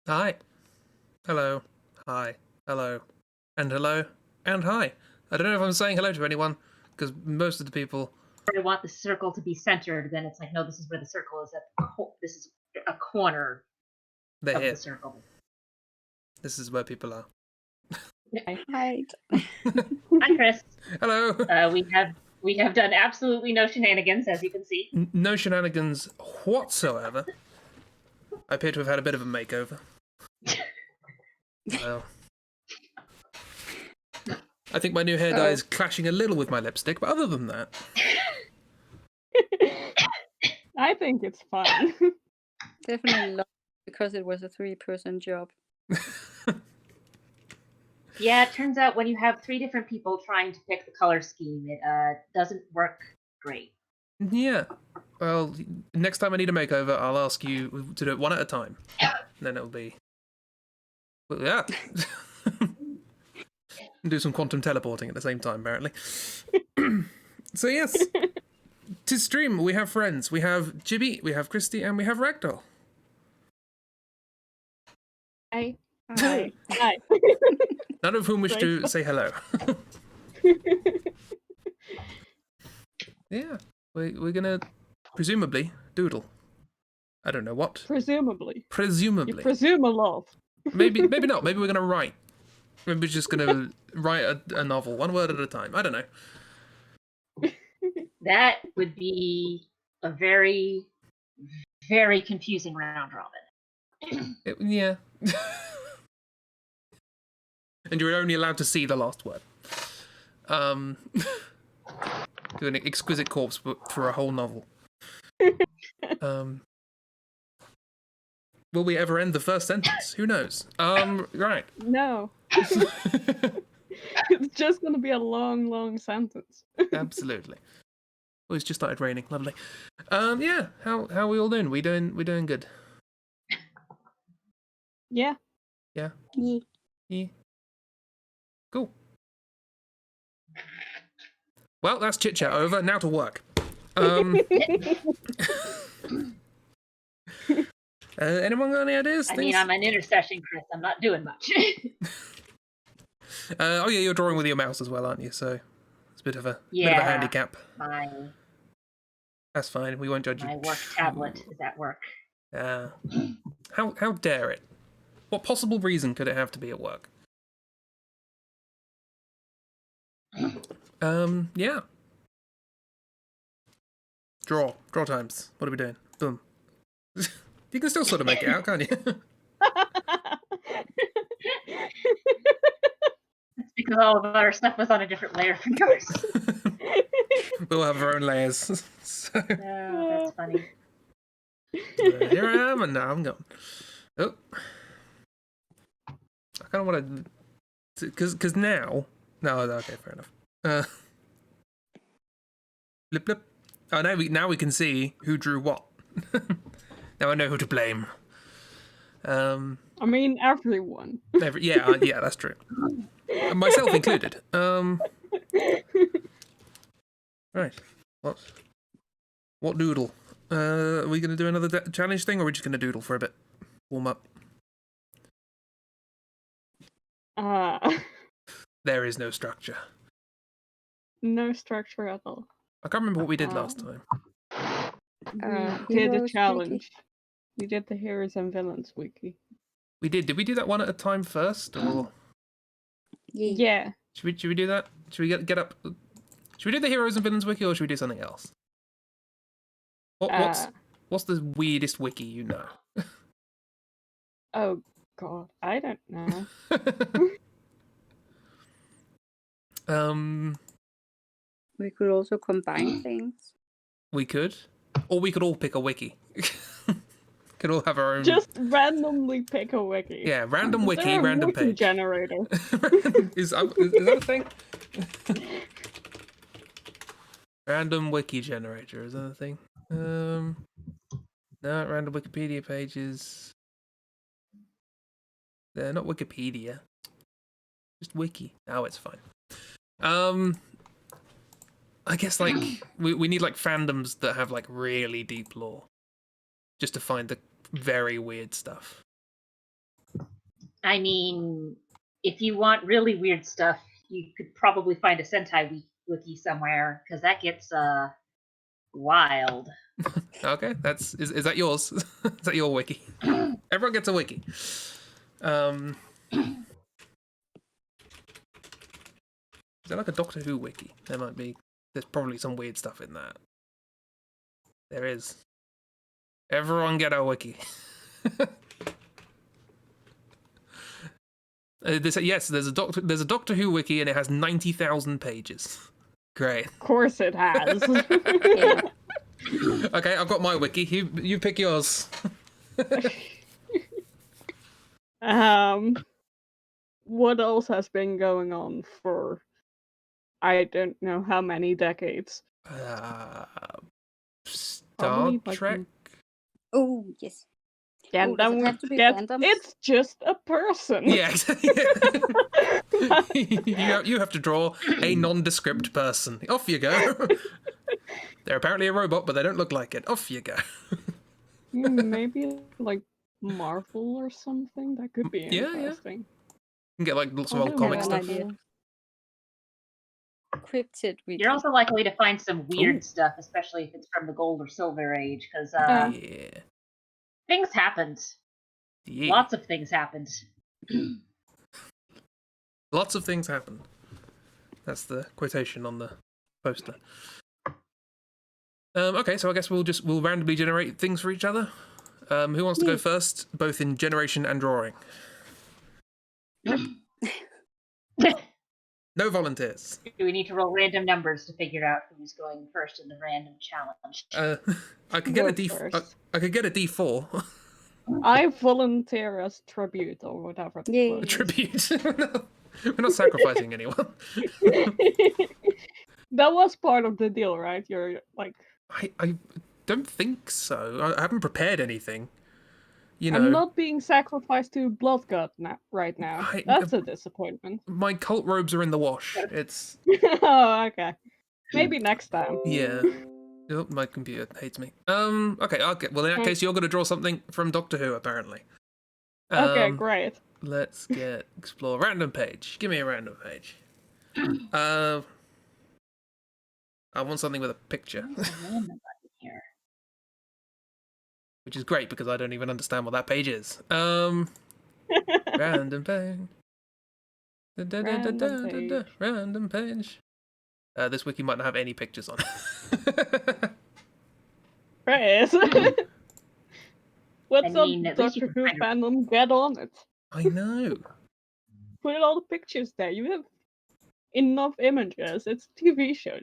Hi. Hello. Hi. Hello. And hello. And hi. I don't know if I'm saying hello to anyone, because most of the people... I want the circle to be centered, then it's like, no, this is where the circle is. This is a corner They're of here. the circle. This is where people are. Hi. Hi, Chris. Hello. We have done absolutely no shenanigans, as you can see. No shenanigans whatsoever. I appear to have had a bit of a makeover. Well, I think my new hair dye is clashing a little with my lipstick, but other than that... I think it's fun. Definitely not, because it was a 3-person job. Yeah, it turns out when you have 3 different people trying to pick the color scheme, it doesn't work great. Yeah. Well, next time I need a makeover, I'll ask you to do it one at a time. And then it'll be... Well, yeah. Do some quantum teleporting at the same time, apparently. So yes, to stream, we have friends. We have Chibi, we have Christi, and we have Ragdoll. Hi. Hi. Hi. None of whom wish to say hello. Yeah, we're gonna presumably doodle. I don't know what. Presumably. Presumably. You presume a lot. Maybe not. Maybe we're gonna write. Maybe we're just gonna write a novel, one word at a time. I don't know. That would be a very, very confusing round robin. Yeah. And you're only allowed to see the last word. Do an exquisite corpse for a whole novel. Will we ever end the first sentence? Who knows? Right. No. It's just gonna be a long, long sentence. Absolutely. Oh, it's just started raining. Lovely. Yeah. How are we all doing? We doing good. Yeah. Yeah. Yeah. Yeah. Cool. Well, that's chit chat over. Now to work. Anyone got any ideas? I mean, I'm an intercession, Chris. I'm not doing much. Oh yeah, you're drawing with your mouse as well, aren't you? So it's a bit of a handicap. That's fine. We won't judge you. My work tablet is at work. How dare it? What possible reason could it have to be at work? Yeah. Draw times. What are we doing? Boom. You can still sort of make it out, can't you? It's because all of our stuff was on a different layer from yours. We'll have our own layers. So... Oh, that's funny. Here I am, and now I'm gone. Oh. I kind of want to... Because now... No, okay, fair enough. Blip, blip. Oh, now we can see who drew what. Now I know who to blame. I mean, everyone. Yeah, that's true. Myself included. Right. What doodle? Are we going to do another challenge thing, or are we just going to doodle for a bit? Warm up. There is no structure. No structure at all. I can't remember what we did last time. We did a challenge. Wiki. We did the Heroes and Villains wiki. We did. Did we do that one at a time first, or? Yeah. Should we do that? Should we get up? Should we do the Heroes and Villains wiki, or should we do something else? What's the weirdest wiki you know? Oh God, I don't know. We could also combine things. We could, or we could all pick a wiki. Could all have our own. Just randomly pick a wiki. Yeah, random wiki, random wiki page. Generator. Is that a thing? Random wiki generator, is that a thing? No, random Wikipedia pages. They're not Wikipedia. Just wiki. Oh, it's fine. I guess like we need like fandoms that have like really deep lore, just to find the very weird stuff. I mean, if you want really weird stuff, you could probably find a Sentai wiki somewhere, because that gets wild. Okay, is that yours? Is that your wiki? Everyone gets a wiki. Is there like a Doctor Who wiki? There might be. There's probably some weird stuff in that. There is. Everyone get a wiki. Yes, there's a Doctor Who wiki and it has 90,000 pages. Great. Of course it has. Yeah. Okay, I've got my wiki. You pick yours. What else has been going on for I don't know how many decades? Star Probably like Trek. Oh yes. Oh, does then it we have to be get fandoms? it's just a person. Yeah, you have to draw a nondescript person. Off you go. They're apparently a robot, but they don't look like it. Off you go. Maybe like Marvel or something. That could be Yeah. interesting. You can get like lots of old Although comic I stuff. have an idea. Cryptid wiki. You're also likely to find some weird Ooh. stuff, especially if it's from the Gold or Silver Age, because Yeah. things happened. Yeah. Lots of things happened. Lots of things happened. That's the quotation on the poster. Okay, so I guess we'll randomly generate things for each other. Who wants to go first, both in generation and drawing? No volunteers. Do we need to roll random numbers to figure out who's going first in the random challenge? I could get Go a D. first. I could get a D4. I volunteer as tribute or whatever. the Yay. quote is. Tribute. We're not sacrificing anyone. That was part of the deal, right? You're like, I don't think so. I haven't prepared anything. You know, I'm not being sacrificed to blood god right now. That's a disappointment. my cult robes are in the wash. It's Oh, okay. Maybe next time. yeah. Oh, my computer hates me. Okay. Well, in that case, you're going to draw something from Doctor Who, apparently. Okay, great. Let's explore random page. Give me a random page. I want something with a picture, There's a random button here. which is great because I don't even understand what that page is. Random page. Random page. This wiki might not have any pictures on it. Chris! What's I mean, up, at least you Doctor can Who find fandom? Get on it. I know. Put all the pictures there. You have enough images. It's a TV show.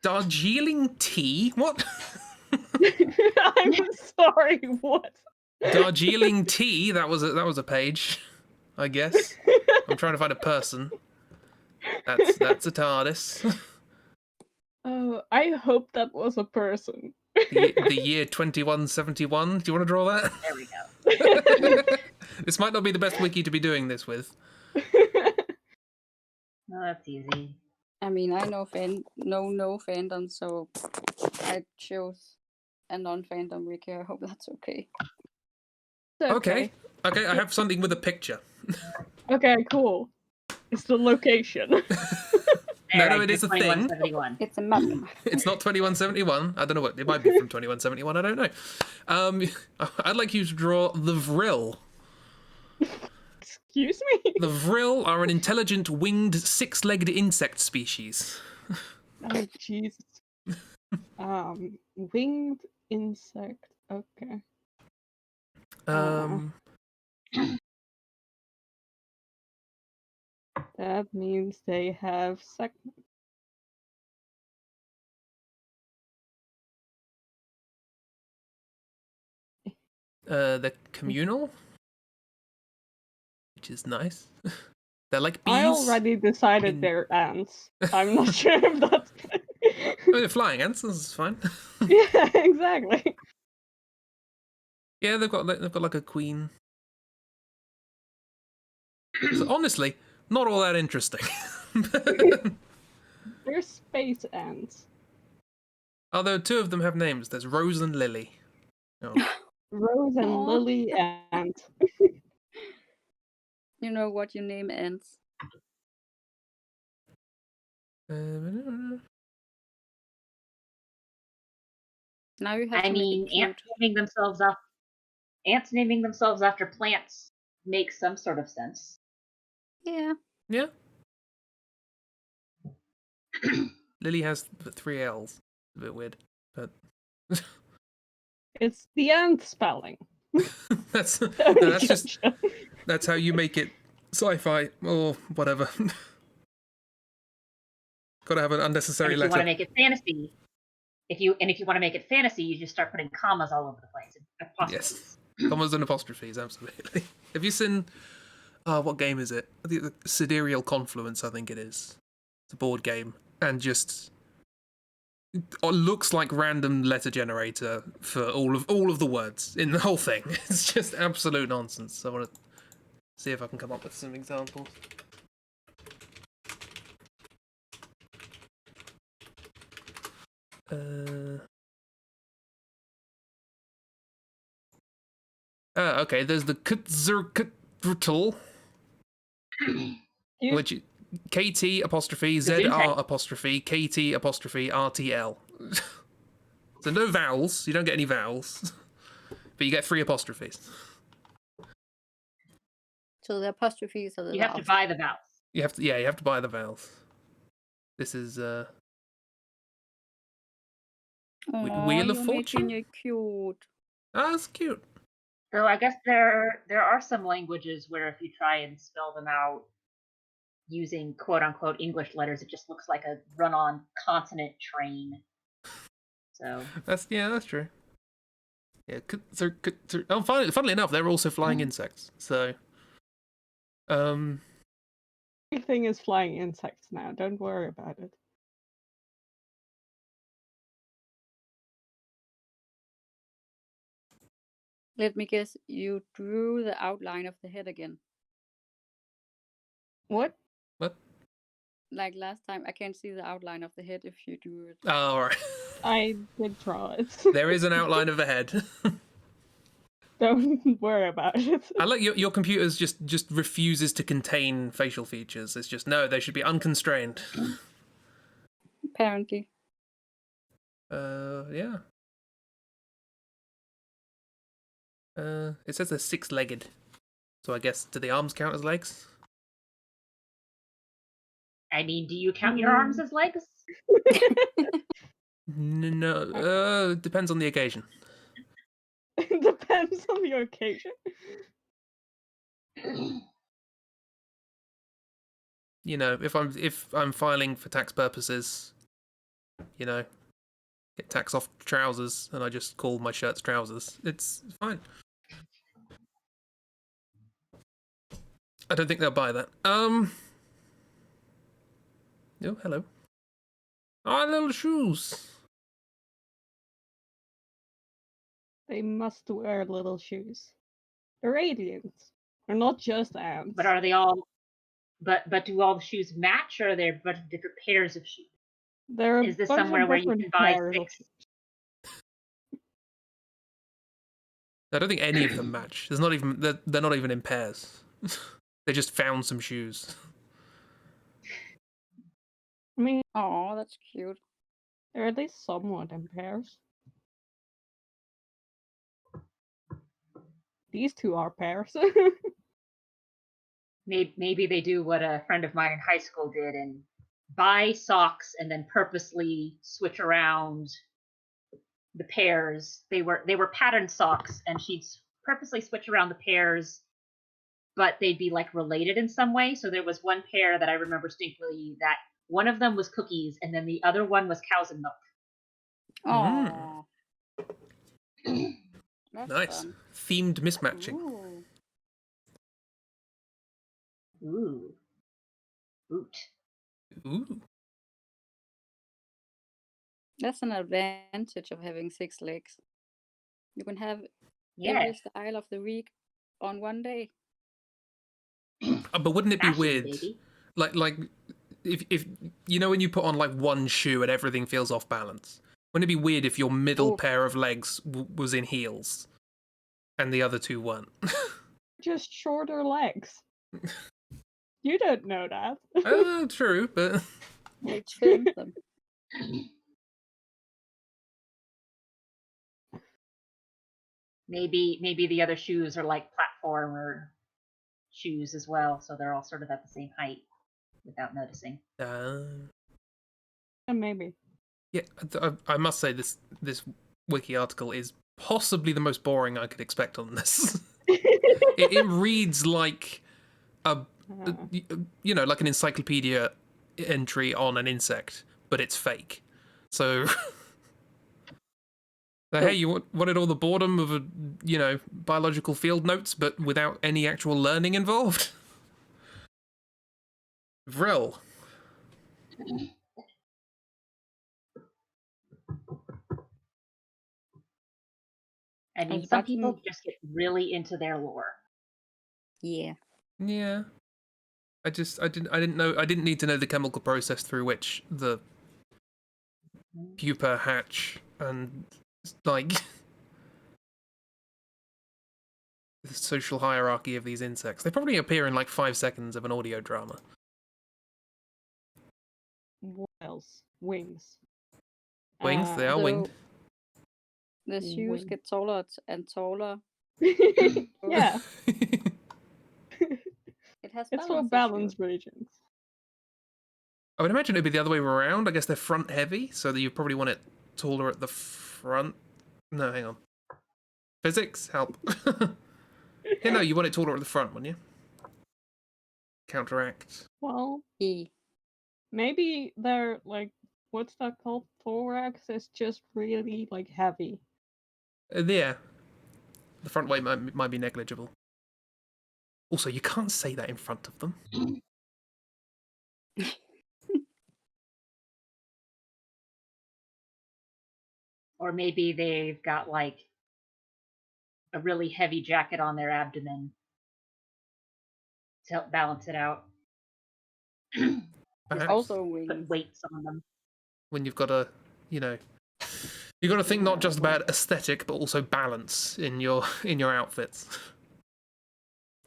Darjeeling tea? What? I'm sorry, what? Darjeeling tea? That was a page, I guess. I'm trying to find a person. That's a TARDIS. Oh, I hope that was a person. The year 2171. Do you want to draw that? There we go. This might not be the best wiki to be doing this with. Oh, that's easy. I mean, I know no fandom, so I chose a non-fandom wiki. I hope that's okay. Okay, I have something with a picture. Okay, cool. It's the location. No, it is a thing. 2171. It's a map. It's not 2171. I don't know what it might be from 2171. I don't know. I'd like you to draw the Vril. Excuse me? The Vril are an intelligent winged six-legged insect species. Oh, Jesus. Winged insect. Okay. That means they have segments. They're communal, which is nice. They're like bees. I already decided they're ants. I'm not sure if that's... Oh, they're flying ants. This is fine. Yeah, exactly. Yeah, they've got like a queen. So honestly, not all that interesting. They're space ants. Although two of them have names. There's Rose and Lily. Oh. Rose and Lily ant. You know what you name ants? Now you have I to make it mean, cute. ants naming themselves after plants makes some sort of sense. Yeah. Yeah. Lily has 3 L's. A bit weird, but It's the ant spelling. that's Don't no, that's just judge. that's how you make it sci-fi or whatever. Got to have an And unnecessary if you want to letter. make it fantasy, if you want to make it fantasy, you just start putting commas all over the place. Apostrophes. Yes, commas and apostrophes, absolutely. Have you seen? What game is it? The Sidereal Confluence, I think it is. It's a board game, and just it looks like random letter generator for all of the words in the whole thing. It's just absolute nonsense. I want to see if I can come up with some examples. Okay, there's the Kutzerkutl, which KT apostrophe ZR apostrophe KT apostrophe RTL. So no vowels, you don't get any vowels, but you get 3 apostrophes. So the apostrophes are the You have to buy the vowels. You have to buy the vowels. This is Wheel of you're Fortune. making it cute. That's cute. So I guess there are some languages where if you try and spell them out using quote unquote English letters, it just looks like a run-on consonant train. So That's true. Yeah, funnily enough, they're also flying insects. So, Everything is flying insects now. Don't worry about it. Let me guess, you drew the outline of the head again. What? Like last time, I can't see the outline of the head if you drew it. oh, all right. I did draw it. There is an outline of the head. Don't worry about it. I like your computer's just refuses to contain facial features. It's just no, they should be unconstrained. Apparently. Yeah. It says they're 6-legged, so I guess do the arms count as legs? I mean, do you count your arms as legs? No, depends on the occasion. It depends on the occasion. You know, if I'm filing for tax purposes, you know, get tax off trousers, and I just call my shirts trousers. It's fine. I don't think they'll buy that. Oh, hello. Oh, little shoes. They must wear little shoes. They're aliens. They're not just ants. But are they all? But do all the shoes match, or are there a bunch of different pairs of shoes? There are Is this bunch of somewhere where you different can buy pairs of 6? shoes. I don't think any of them match. There's not even they're not even in pairs. They just found some shoes. I mean, Oh, that's cute. they're at least somewhat in pairs. These two are pairs. Maybe they do what a friend of mine in high school did and buy socks and then purposely switch around the pairs. They were patterned socks, and she'd purposely switch around the pairs, but they'd be like related in some way. So there was one pair that I remember distinctly that one of them was cookies, and then the other one was cows and milk. Oh. That's Nice. fun. Themed mismatching. Ooh. Boot. Ooh. That's an advantage of having 6 legs. You can have Yeah. every style of the week on one day. But wouldn't it be Fashion, weird? baby. Like if you know when you put on like one shoe and everything feels off balance. Wouldn't it be weird if your middle Oh. pair of legs was in heels and the other two weren't? Just shorter legs. You don't know that. True, but They filmed them. Maybe the other shoes are like platformer shoes as well, so they're all sort of at the same height without noticing. Maybe. yeah, I must say this wiki article is possibly the most boring I could expect on this. it reads like like an encyclopedia entry on an insect, but it's fake. So, hey, you wanted all the boredom of a biological field notes, but without any actual learning involved. Vril. I mean, some people just get really into their lore. Yeah. Yeah. I didn't need to know the chemical process through which the pupa hatch and like the social hierarchy of these insects. They probably appear in like 5 seconds of an audio drama. What else? Wings. Wings, they are winged. The shoes get taller and taller. Yeah. It has It's for balance regions. I would imagine it'd be the other way around. I guess they're front heavy, so that you probably want it taller at the front. No, hang on. Physics, help. No, you want it taller at the front, wouldn't you? Counteract. Well, maybe they're like, what's that called? Thorax is just really like heavy. Yeah. The front weight might be negligible. Also, you can't say that in front of them. Or maybe they've got like a really heavy jacket on their abdomen to help balance it out. Also wings. Put weights on them. When you've got to, you've got to think not just about aesthetic, but also balance in your outfits.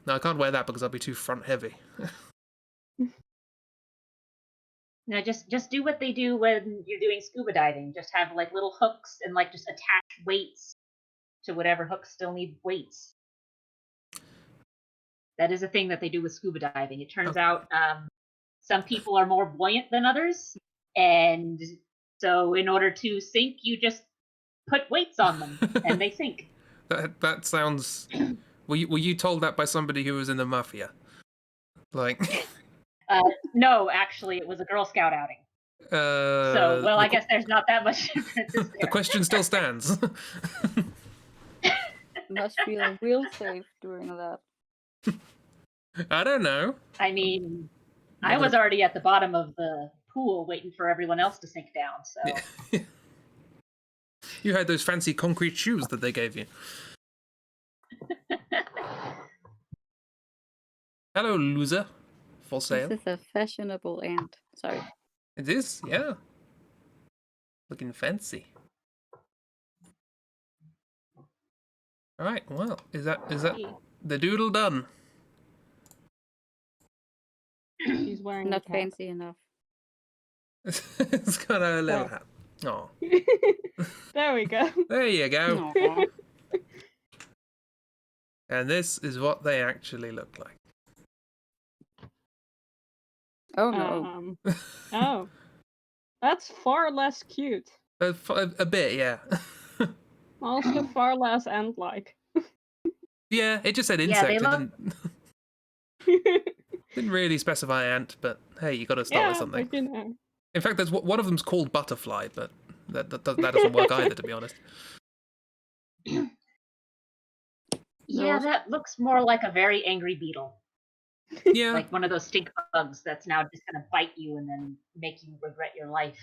No, I can't wear that because I'll be too front heavy. No, just do what they do when you're doing scuba diving. Just have like little hooks and like just attach weights to whatever hooks still need weights. That is a thing that they do with scuba diving. It turns out some people are more buoyant than others, and so in order to sink, you just put weights on them and they sink. That sounds. Were you told that by somebody who was in the mafia? Like. No, actually, it was a Girl Scout outing. I guess there's not that much difference. The question still stands. Must feel real safe doing that. I don't know. I mean, I was already at the bottom of the pool waiting for everyone else to sink down, so. You had those fancy concrete shoes that they gave you. Hello, loser. For sale. This is a fashionable ant. Sorry. It is, yeah. Looking fancy. All right. Well, is that the doodle done? She's wearing Not fancy enough. It's got a little hat. Oh. There we go. There you go. Aww. And this is what they actually look like. Oh no. Oh. That's far less cute. A bit, yeah. Also far less ant-like. Yeah, it just said insect. It didn't really specify ant, but hey, you got to start with something. But, In fact, there's one of them's called butterfly, but that doesn't work either, to be honest. Yeah, that looks more like a very angry beetle. Yeah. Like one of those stink bugs that's now just going to bite you and then make you regret your life.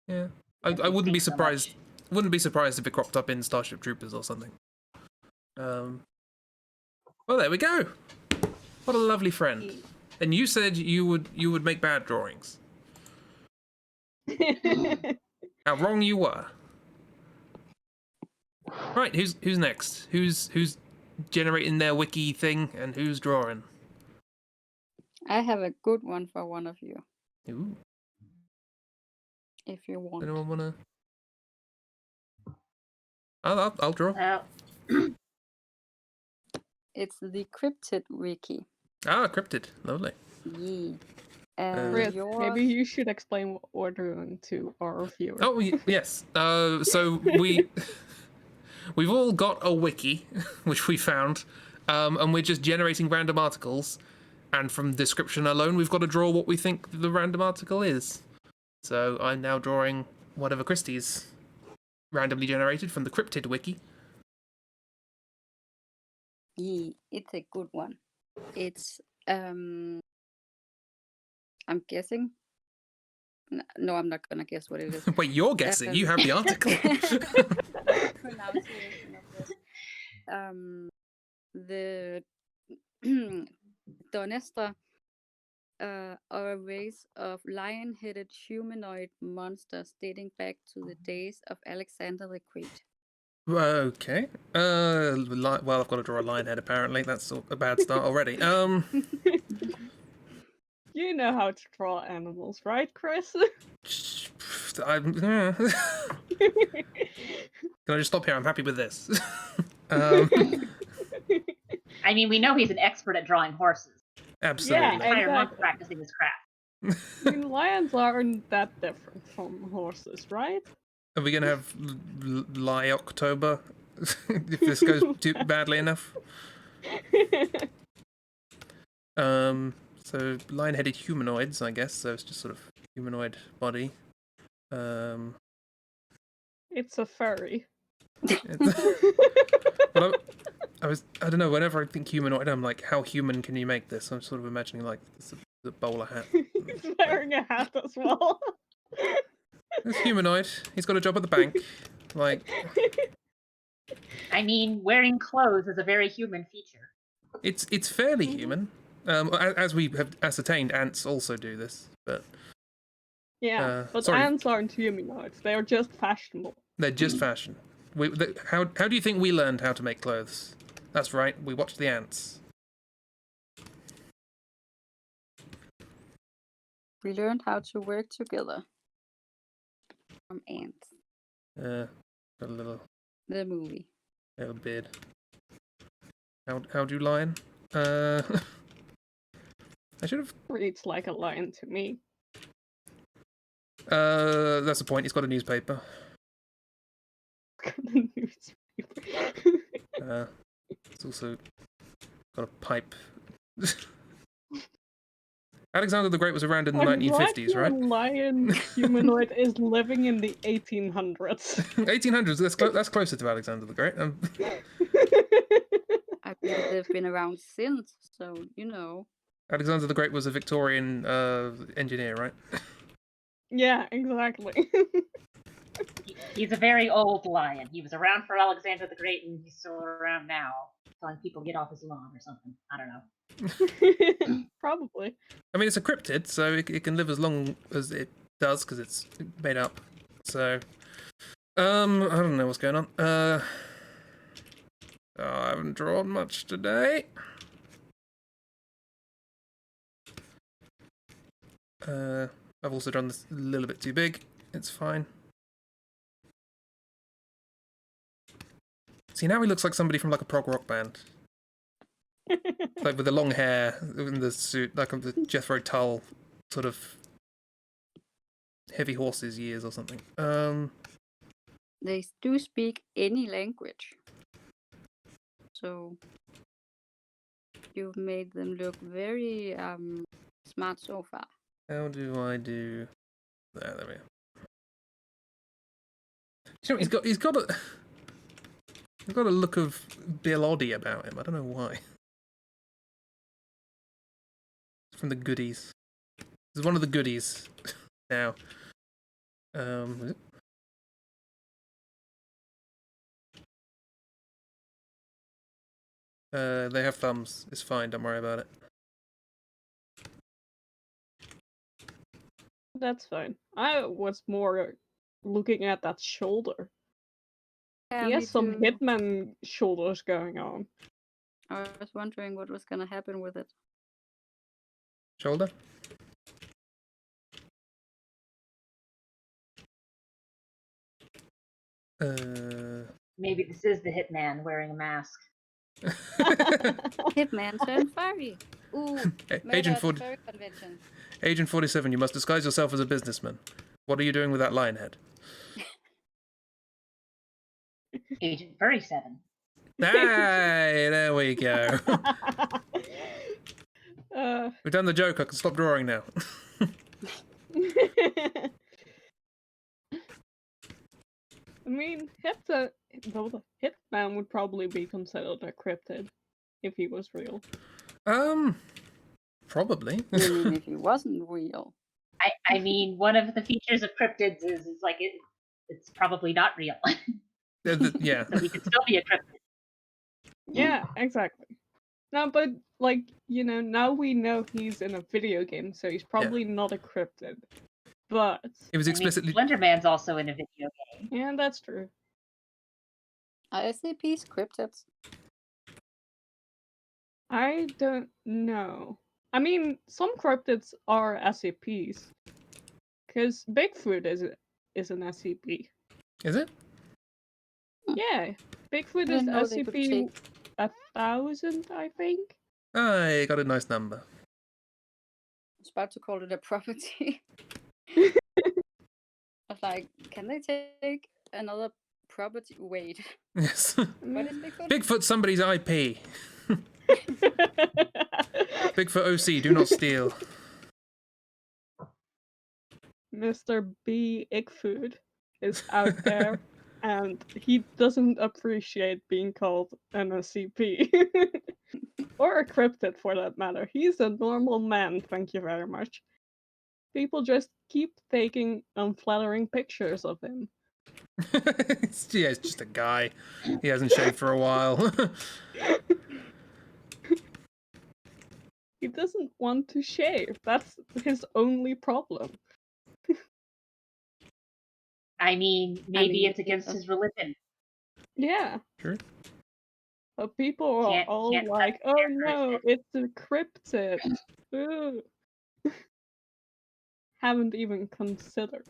Yeah. I wouldn't be surprised. Wouldn't be surprised if it cropped up in Starship Troopers or something. Well, there we go. What a lovely friend. And you said you would make bad drawings. How wrong you were. Right, who's next? Who's generating their wiki thing and who's drawing? I have a good one for one of you, Ooh. if you want. Anyone wanna? I'll draw. It's the Cryptid Wiki. Ah, Cryptid. Lovely. Yeah. Chris, Yours... maybe you should explain what we're doing to our viewers. Oh, yes. So we've all got a wiki, which we found, and we're just generating random articles. And from description alone, we've got to draw what we think the random article is. So I'm now drawing whatever Christie's randomly generated from the Cryptid wiki. Yeah, it's a good one. It's I'm guessing. No, I'm not gonna guess what it is. Wait, you're guessing? You have the article. Pronunciation of this. The Donestra are a race of lion-headed humanoid monsters dating back to the days of Alexander the Great. Okay. Well, I've got to draw a lion head. Apparently, that's a bad start already. You know how to draw animals, right, Chris? Can I just stop here? I'm happy with this. I mean, we know he's an expert at drawing horses. Absolutely. Yeah, Entire month exactly. practicing his craft. I mean, lions aren't that different from horses, right? Are we gonna have Lie October if this goes too badly enough? So lion-headed humanoids, I guess. So it's just sort of humanoid body. It's a furry. Well, I don't know. Whenever I think humanoid, I'm like, how human can you make this? I'm sort of imagining like the bowler hat. He's wearing a hat as well. It's humanoid. He's got a job at the bank. Like, I mean, wearing clothes is a very human feature. it's fairly human. As we have ascertained, ants also do this, but Yeah, but sorry. ants aren't humanoids. They are just fashionable. They're just fashion. How do you think we learned how to make clothes? That's right, we watched the ants. We learned how to work together from ants. Got a little movie. little beard. How do you lion? I should have. Reads like a lion to me. That's the point. He's got a newspaper. It's also got a pipe. Alexander the Great was around in the 1950s, right? Lion humanoid is living in the 1800s. 1800s. That's closer to Alexander the Great. I think they've been around since, so you know. Alexander the Great was a Victorian engineer, right? Yeah, exactly. He's a very old lion. He was around for Alexander the Great, and he's still around now, telling people get off his lawn or something. I don't know. Probably. I mean, it's a cryptid, so it can live as long as it does because it's made up. So, I don't know what's going on. I haven't drawn much today. I've also drawn this a little bit too big. It's fine. See, now he looks like somebody from like a prog rock band. Like with the long hair in the suit, like the Jethro Tull sort of heavy horses years or something. They do speak any language. So you've made them look very smart so far. How do I do that? There we go. You know, he's got a look of Bill Oddie about him. I don't know why. From the goodies. This is one of the goodies now. They have thumbs. It's fine. Don't worry about it. That's fine. I was more looking at that shoulder. Yeah, He has me some too. hitman shoulders going on. I was wondering what was gonna happen with it. Shoulder. Maybe this is the hitman wearing a mask. Hitman turned furry. Ooh, Agent murder at the furry convention. Agent 47, you must disguise yourself as a businessman. What are you doing with that lion head? Agent 37. Hey, there we go. We've done the joke. I can stop drawing now. I mean, Hitman would probably be considered a cryptid if he was real. Probably. You mean if he wasn't real? I mean, one of the features of cryptids is like it's probably not real. Yeah. So he could still be a cryptid. Yeah, exactly. No, but like, you know, now we know he's in a video game, so he's probably not a cryptid. But It was explicitly. Slender Man's also in a video game. yeah, that's true. SCP's cryptids. I don't know. I mean, some cryptids are SCPs. Because Bigfoot is an SCP. Is it? Yeah, Bigfoot I is didn't know they could SCP take- 1000, I think. I got a nice number. I was about to call it a property. I was like, can they take another property? Wait, Yes. what is Bigfoot? Bigfoot, somebody's IP. Bigfoot OC, do not steal. Mr. B. Ickfood is out there, and he doesn't appreciate being called an SCP. Or a cryptid, for that matter. He's a normal man, thank you very much. People just keep taking unflattering pictures of him. Yeah, it's just a guy. He hasn't shaved for a while. He doesn't want to shave. That's his only problem. I mean, maybe mean, it's against yeah. his religion. Yeah. Sure. But people are all can't like, touch oh their no, person." it's a cryptid. Ooh." Haven't even considered.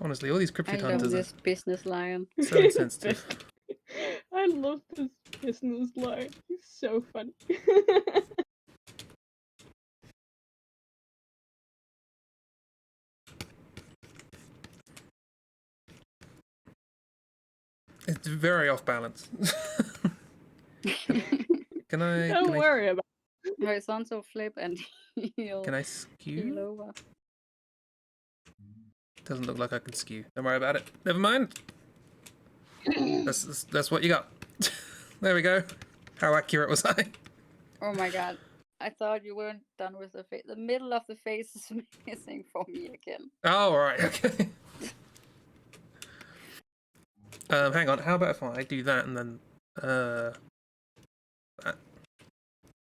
Honestly, all these I cryptid love hunters this business lion. are so insensitive. I love this business line. He's so funny. It's very off balance. Can I? Don't worry about Horizontal flip and heel. Can I Heel skew? over. Doesn't look like I can skew. Don't worry about it. Never mind. That's what you got. There we go. How accurate was I? Oh my god. I thought you weren't done with the face. The middle of the face is missing for me again. Oh, all right. Okay. Hang on. How about if I do that and then that.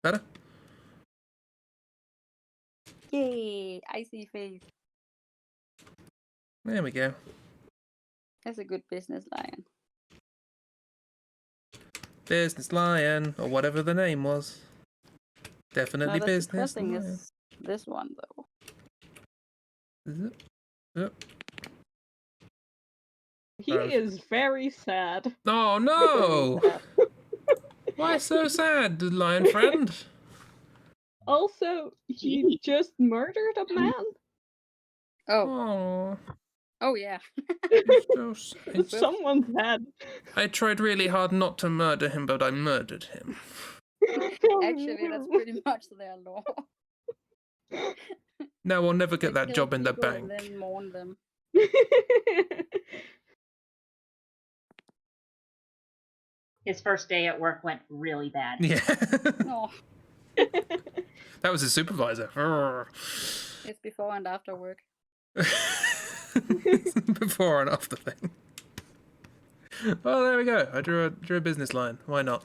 Better? Yay! Icy face. There we go. That's a good business lion. Business lion, or whatever the name was. Definitely Not as business depressing lion. as this one though. Zip, zip. He Gross. is very sad. Oh no! Why so sad, lion friend? Also, he just murdered a man. Oh. Oh, Oh yeah. so sad. Someone's head. I tried really hard not to murder him, but I murdered him. Actually, that's pretty much their law. No, I'll never get They that kill job in the people bank. And then mourn them. His first day at work went really bad. Yeah. No, That was his supervisor. it's before and after work. Before and after thing. Well, there we go. I drew a business line. Why not?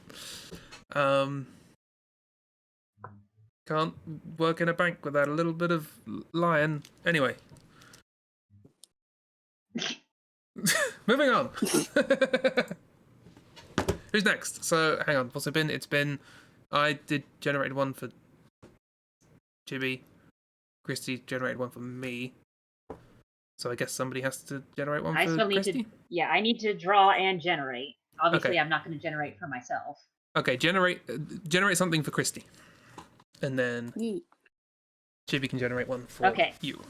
Can't work in a bank without a little bit of lion. Anyway. Moving on. Who's next? So, hang on. What's it been? It's been I did generate one for Chibi. Christi generated one for me. So I guess somebody has to generate one I for still need Christi? to. Yeah, I need to draw and generate. Obviously, Okay. I'm not going to generate for myself. Okay, generate something for Christi. And then Yee. Chibi can generate one for Okay. you.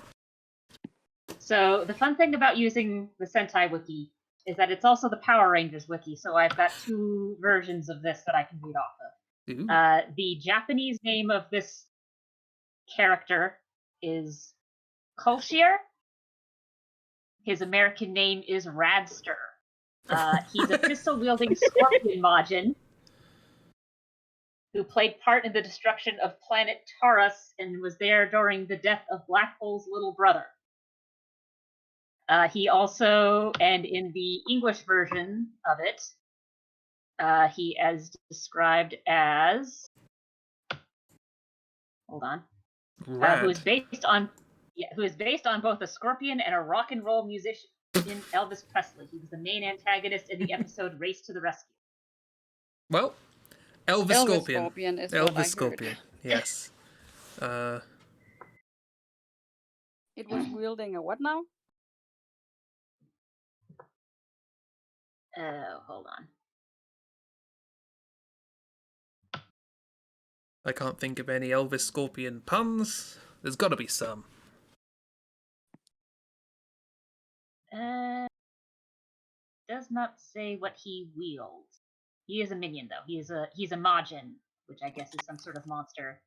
So the fun thing about using the Sentai wiki is that it's also the Power Rangers wiki. So I've got two versions of this that I can read off of. Ooh. The Japanese name of this character is Kolshier. His American name is Radster. He's a pistol-wielding scorpion Majin who played part in the destruction of planet Taurus and was there during the death of Black Hole's little brother. He also, and in the English version of it, he is described as, hold on, who is based on both a scorpion and a rock and roll musician in Elvis Presley. He was the main antagonist in the episode Race to the Rescue. Well, Elvis Scorpion. Is what I Elvis heard. Scorpion, yes. It was wielding a what now? Hold on. I can't think of any Elvis Scorpion puns. There's got to be some. Does not say what he wields. He is a minion, though. He's a Majin, which I guess is some sort of monster.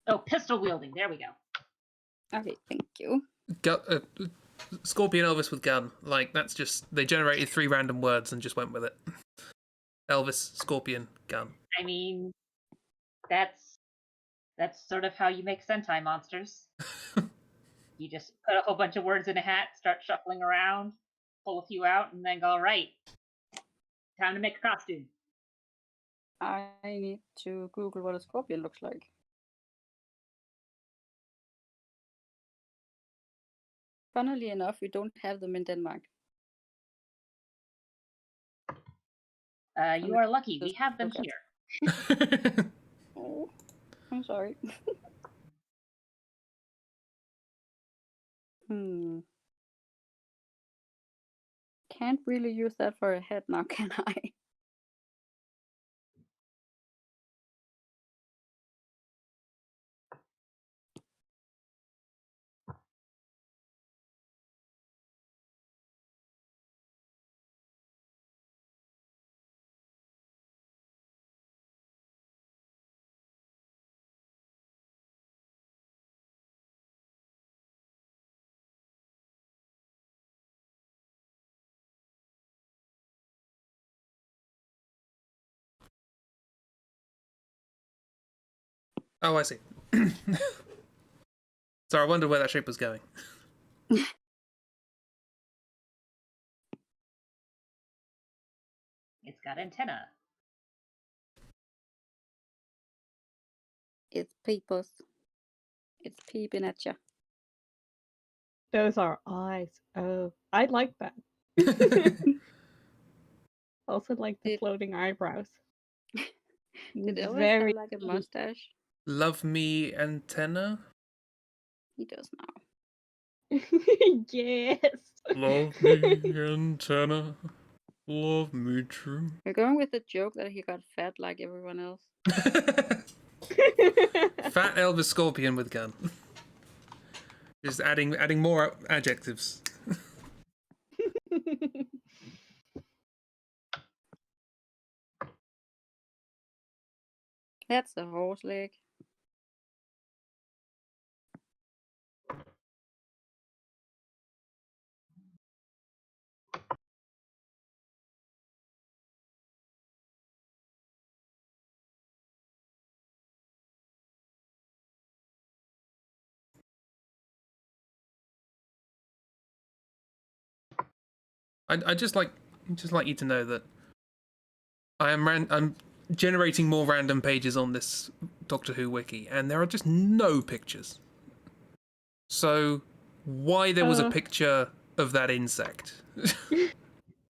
Oh, pistol wielding. There we go. Okay, thank you. Scorpion Elvis with gun. Like, that's just... They generated 3 random words and just went with it. Elvis, Scorpion, gun. I mean, that's sort of how you make Sentai monsters. You just put a whole bunch of words in a hat, start shuffling around, pull a few out, and then go, all right, time to make a costume. I need to Google what a scorpion looks like. Funnily enough, we don't have them in Denmark. You are lucky. We have them here. Oh, I'm sorry. Can't really use that for a head now, can I? Oh, I see. Sorry, I wondered where that shape was going. It's got antenna. It's peepers. It's peeping at you. Those are eyes. Oh, I like that. Also like the floating eyebrows. Did Elvis Very have like a mustache? Love me antenna? He does now. Yes. Love me antenna. Love me true. We're going with the joke that he got fat like everyone else. Fat Elvis Scorpion with gun. Just adding more adjectives. That's a horse leg. I just like you to know that I'm generating more random pages on this Doctor Who wiki, and there are just no pictures. So why there was a picture of that insect?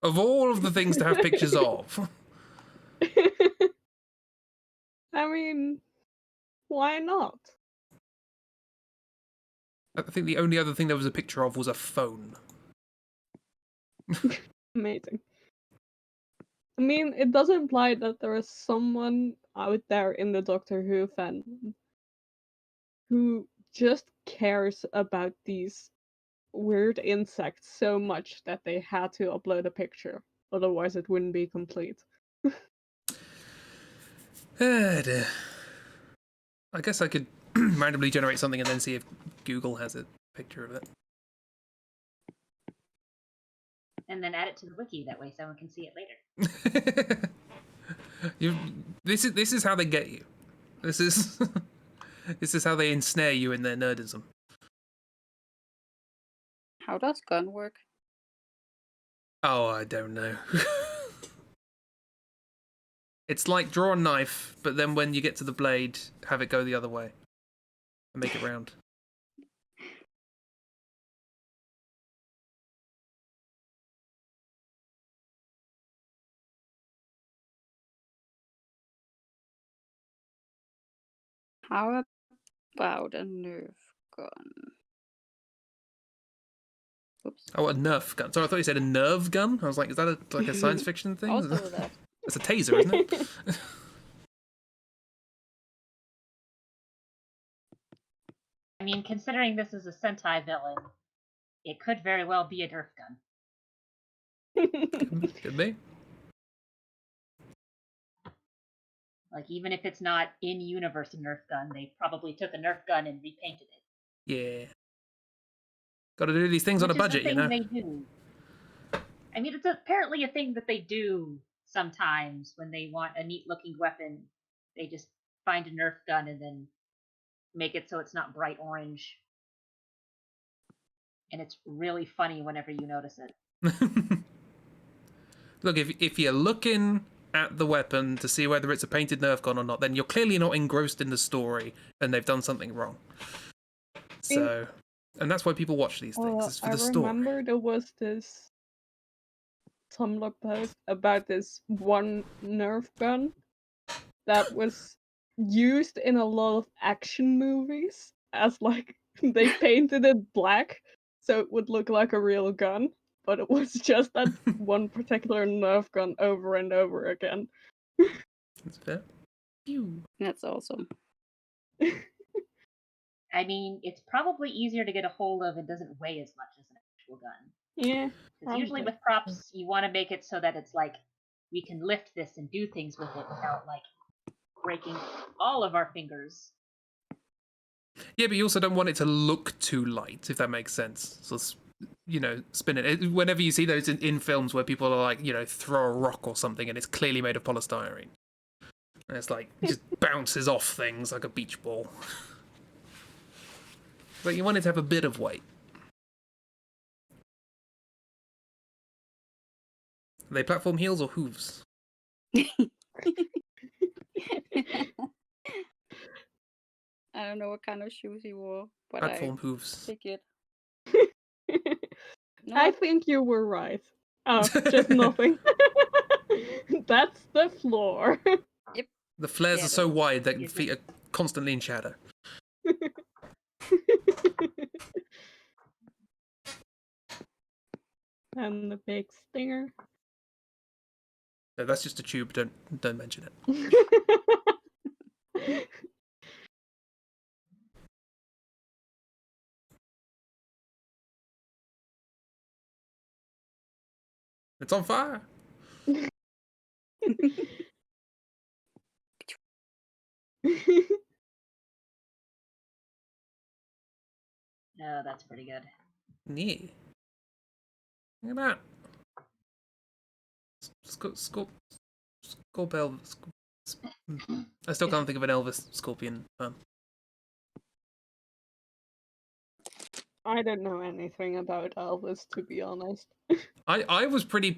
Of all of the things to have pictures of. mean, why not? I think the only other thing there was a picture of was a phone. Amazing. I mean, it does imply that there is someone out there in the Doctor Who fandom who just cares about these weird insects so much that they had to upload a picture. Otherwise, it wouldn't be complete. Dear. I guess I could randomly generate something and then see if Google has a picture of it. And then add it to the wiki. That way someone can see it later. This is how they get you. This is this is how they ensnare you in their nerdism. How does gun work? Oh, I don't know. It's like draw a knife, but then when you get to the blade, have it go the other way and make it round. How about a Nerf gun? Oops. Oh, a Nerf gun. Sorry, I thought you said a nerve gun. I was like, is that like a science fiction thing? Also that. It's a taser, isn't it? I mean, considering this is a Sentai villain, it could very well be a Nerf gun. Could be. Like, even if it's not in-universe a Nerf gun, they probably took a Nerf gun and repainted it. Yeah. Got to do these things on a budget, you know. They do. I mean, it's apparently a thing that they do sometimes when they want a neat-looking weapon. They just find a Nerf gun and then make it so it's not bright orange. And it's really funny whenever you notice it. Look, if you're looking at the weapon to see whether it's a painted Nerf gun or not, then you're clearly not engrossed in the story and they've done something wrong. So, and that's why people watch these things. It's for the story. I remember there was this Tumblr post about this one Nerf gun that was used in a lot of action movies as like they painted it black so it would look like a real gun, but it was just that one particular Nerf gun over and over again. That's fair. Pew. That's awesome. I mean, it's probably easier to get a hold of and doesn't weigh as much as an actual gun. Yeah. Because usually with props, you want to make it so that it's like, we can lift this and do things with it without, like, breaking all of our fingers. Yeah, but you also don't want it to look too light, if that makes sense. So, you know, spin it. Whenever you see those in films where people are like, you know, throw a rock or something and it's clearly made of polystyrene. And it's like, it just bounces off things like a beach ball. But you want it to have a bit of weight. Are they platform heels or hooves? I don't know what kind of shoes he wore, but Platform hooves. I take it. No, I think you were right. Oh, just nothing. That's the floor. Yep. The flares Yeah, are so wide that yeah, feet are constantly in shadow. And the big stinger. No, that's just a tube. Don't mention it. It's on fire. No, that's pretty good. Yeah. Look at that. Scorpel. I still can't think of an Elvis scorpion fan. I don't know anything about Elvis, to be honest. I was pretty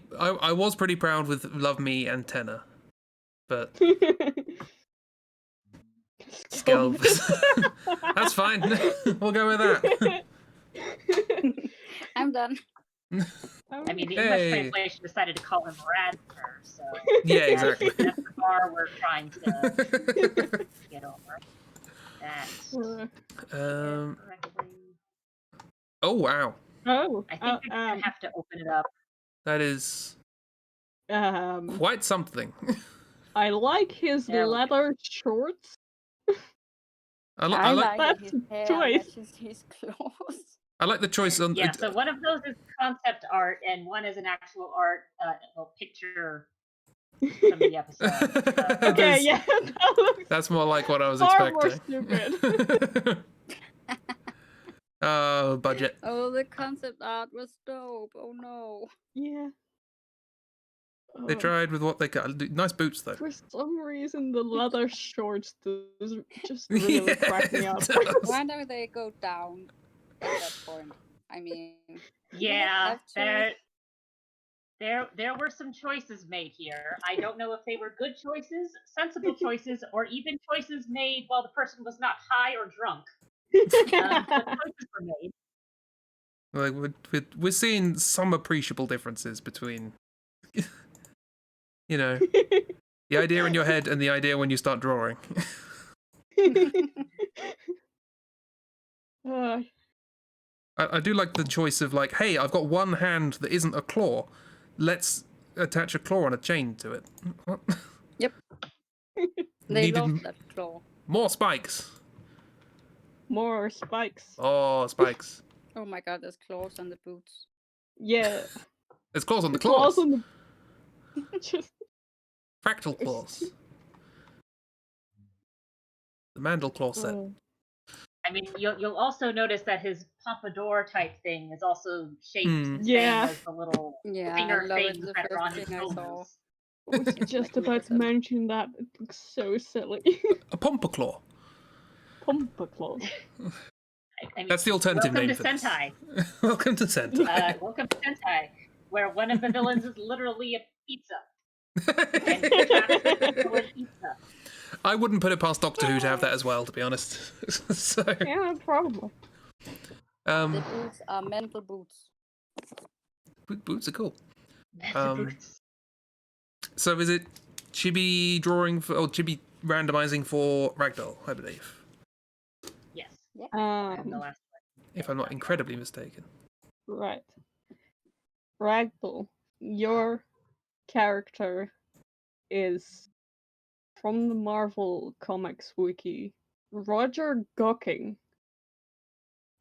proud with Love Me and Tenor, but Elvis. That's fine. We'll go with that. I'm done. I mean, the Hey. English translation decided to call him Radner, so Yeah, exactly. that's the bar we're trying to get over. That's correctly. Oh wow, Oh, I think we're gonna have to open it up. that is um, quite something. I like his There we go. leather shorts. I I like like that That's his a hair choice. matches his clothes. I like the choice on. Yeah, so one of those is concept art, and one is an actual art, picture from the episode. Okay, There's- yeah, that looks That's more like what I was far more expecting. stupid. Budget. Oh, the concept art was dope. Oh no. Yeah. They Oh, tried with what they got. Nice boots though. for some reason, the leather shorts just really Yeah, crack me it up. does. Why don't they go down at that point? I mean, Yeah, have to- there were some choices made here. I don't know if they were good choices, sensible choices, or even choices made while the person was not high or drunk. But choices were made. Like we're seeing some appreciable differences between, you know, the idea in your head and the idea when you start drawing. Uh, I do like the choice of like, hey, I've got one hand that isn't a claw. Let's attach a claw on a chain to it. What? Yep. They Needed lost that claw. more spikes. more spikes. Oh, spikes. Oh my god, there's claws on the boots. Yeah. There's claws on the Claws claws. on the... Just... Fractal claws. The Mandel claw set. Oh. I mean, you'll also notice that his pompadour type thing is also shaped the Yeah. same as the little Yeah, I finger love it. things The that are on first his thing I saw. shoulders. I was It's just about to magnificent. mention that. It looks so silly. A pompaclaw. Pumpaclaw. I mean, That's the alternative welcome name to for this. Sentai. Welcome to Sentai. Welcome to Sentai, where one of the villains is literally a pizza. And traps people with pizza. I wouldn't put it past Doctor Who to have that as well, to be honest. So, Yeah, probably. The boots are mental boots. boots are cool. That's Um, boots. So is it Chibi drawing for, or Chibi randomizing for Ragdoll, I believe, Yes. I'm the last one. if I'm not incredibly mistaken. Right. Ragdoll, your character is from the Marvel Comics wiki, Roger Gocking,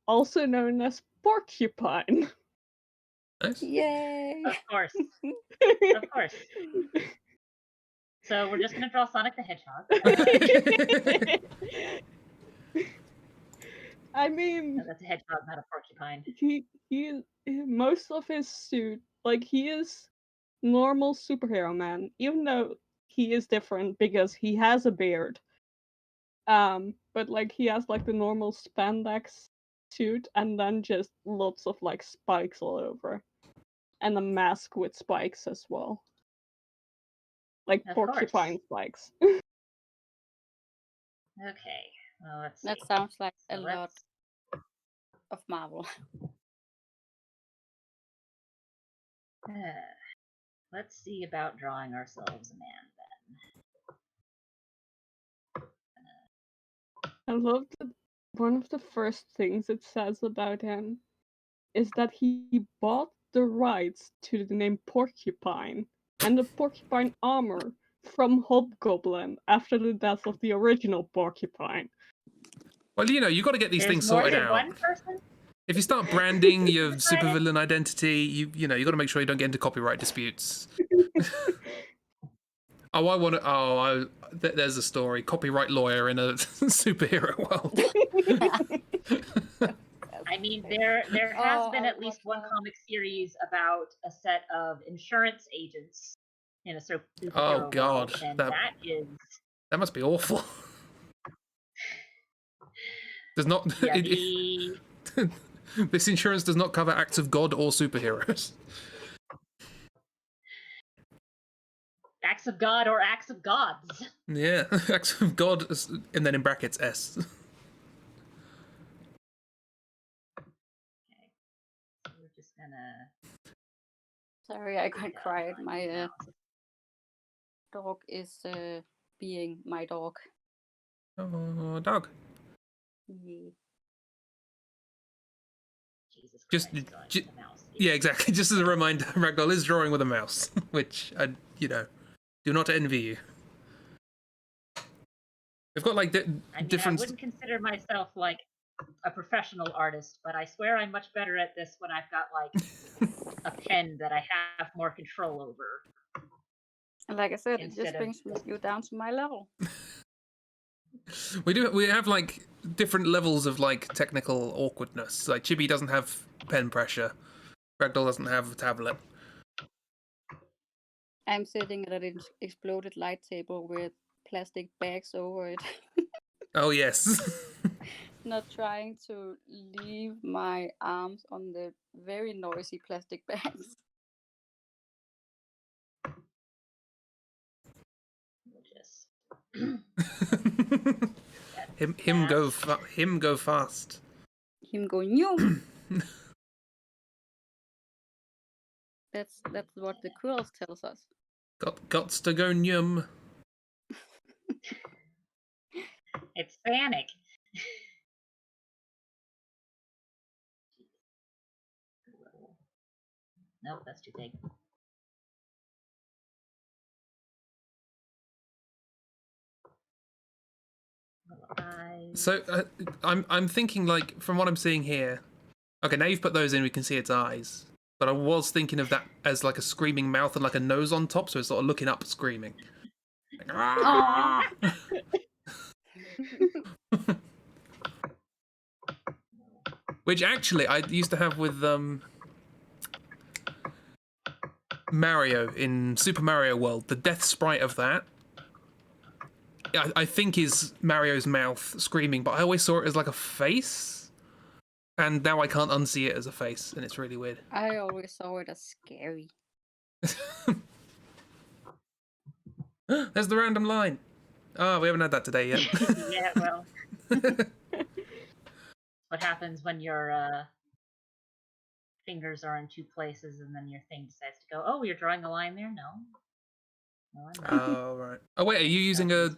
also known as Porcupine. Nice. Yay! Of course. Of course. So we're just gonna draw Sonic the Hedgehog. I mean, No, that's a hedgehog, not a porcupine. he most of his suit, like, he is normal superhero man, even though he is different because he has a beard. But like he has like the normal spandex suit and then just lots of like spikes all over. And a mask with spikes as well. Like Of porcupine course. spikes. Okay. Well, let's see. That sounds like So a lot of Marvel. Let's see about drawing ourselves a man then. I love that one of the first things it says about him is that he bought the rights to the name Porcupine and the porcupine armor from Hobgoblin after the death of the original Porcupine. Well, you know, you've got to get these There's things more sorted than out. one person? If you start branding your supervillain identity, you know, you got to make sure you don't get into copyright disputes. There's a story. Copyright lawyer in a superhero world. I mean, there has been I at least love one that. comic series about a set of insurance agents in a superhero Oh, God. world, and That- that is That must be awful. Does not. yeah, This insurance does not cover acts of God or superheroes. acts of God or acts of gods. Yeah, acts of God, and then in brackets S. Okay. So we're just gonna Sorry, I got quiet. My dog is being my dog. Oh, dog. Yeah. Jesus Just, Christ, drawing ju- with a mouse. yeah, exactly. Just as a reminder, Ragdoll is drawing with a mouse, which I, do not envy you. We've got like I mean, different. I wouldn't consider myself like a professional artist, but I swear I'm much better at this when I've got like a pen that I have more control over. And like I said, it Instead just of brings you down to my level. We have like different levels of like technical awkwardness. Like Chibi doesn't have pen pressure. Ragdoll doesn't have a tablet. I'm sitting at an exploded light table with plastic bags over it. Oh yes. Not trying to leave my arms on the very noisy plastic bags. Just him go fast. Him going yum. That's what the quills tells us. Gots to go nyum. it's panic. Nope, that's too big. So I'm thinking like from what I'm seeing here. Okay, now you've put those in, we can see its eyes. But I was thinking of that as like a screaming mouth and like a nose on top, so it's sort of looking up, screaming. Like, Ah! Which actually I used to have with Mario in Super Mario World. The death sprite of that, I think, is Mario's mouth screaming, but I always saw it as like a face, and now I can't unsee it as a face, and it's really weird. I always saw it as scary. There's the random line. Oh, we haven't had that today yet. Yeah, well. What happens when your fingers are in two places and then your thing decides to go, oh, you're drawing a line there? No. No, I'm not. Oh, right. Oh, wait, are you using a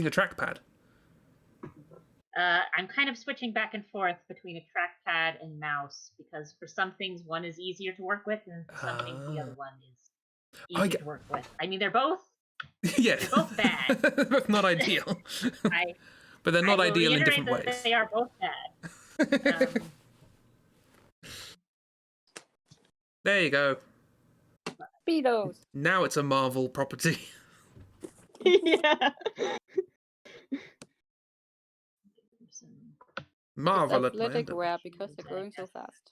trackpad? I'm kind of switching back and forth between a trackpad and mouse because for some things one is easier to work with and for some things the other one is easier to work with. I mean, they're both Yeah. they're both bad. They're both not ideal. But they're not ideal in different ways. They are both bad. There you go. Speedos. Now it's a Marvel property. Yeah. Marvel It's at my athletic end. wear because they're going so fast.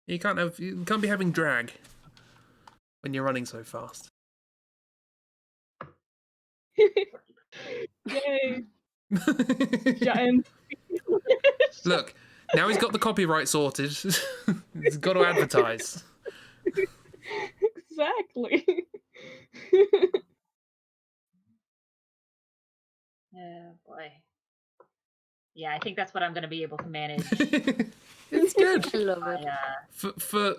You can't be having drag when you're running so fast. Yay. Giant. Look, now he's got the copyright sorted. He's got to advertise. Exactly. Oh boy. Yeah, I think that's what I'm going to be able to manage. It's good. I love it. For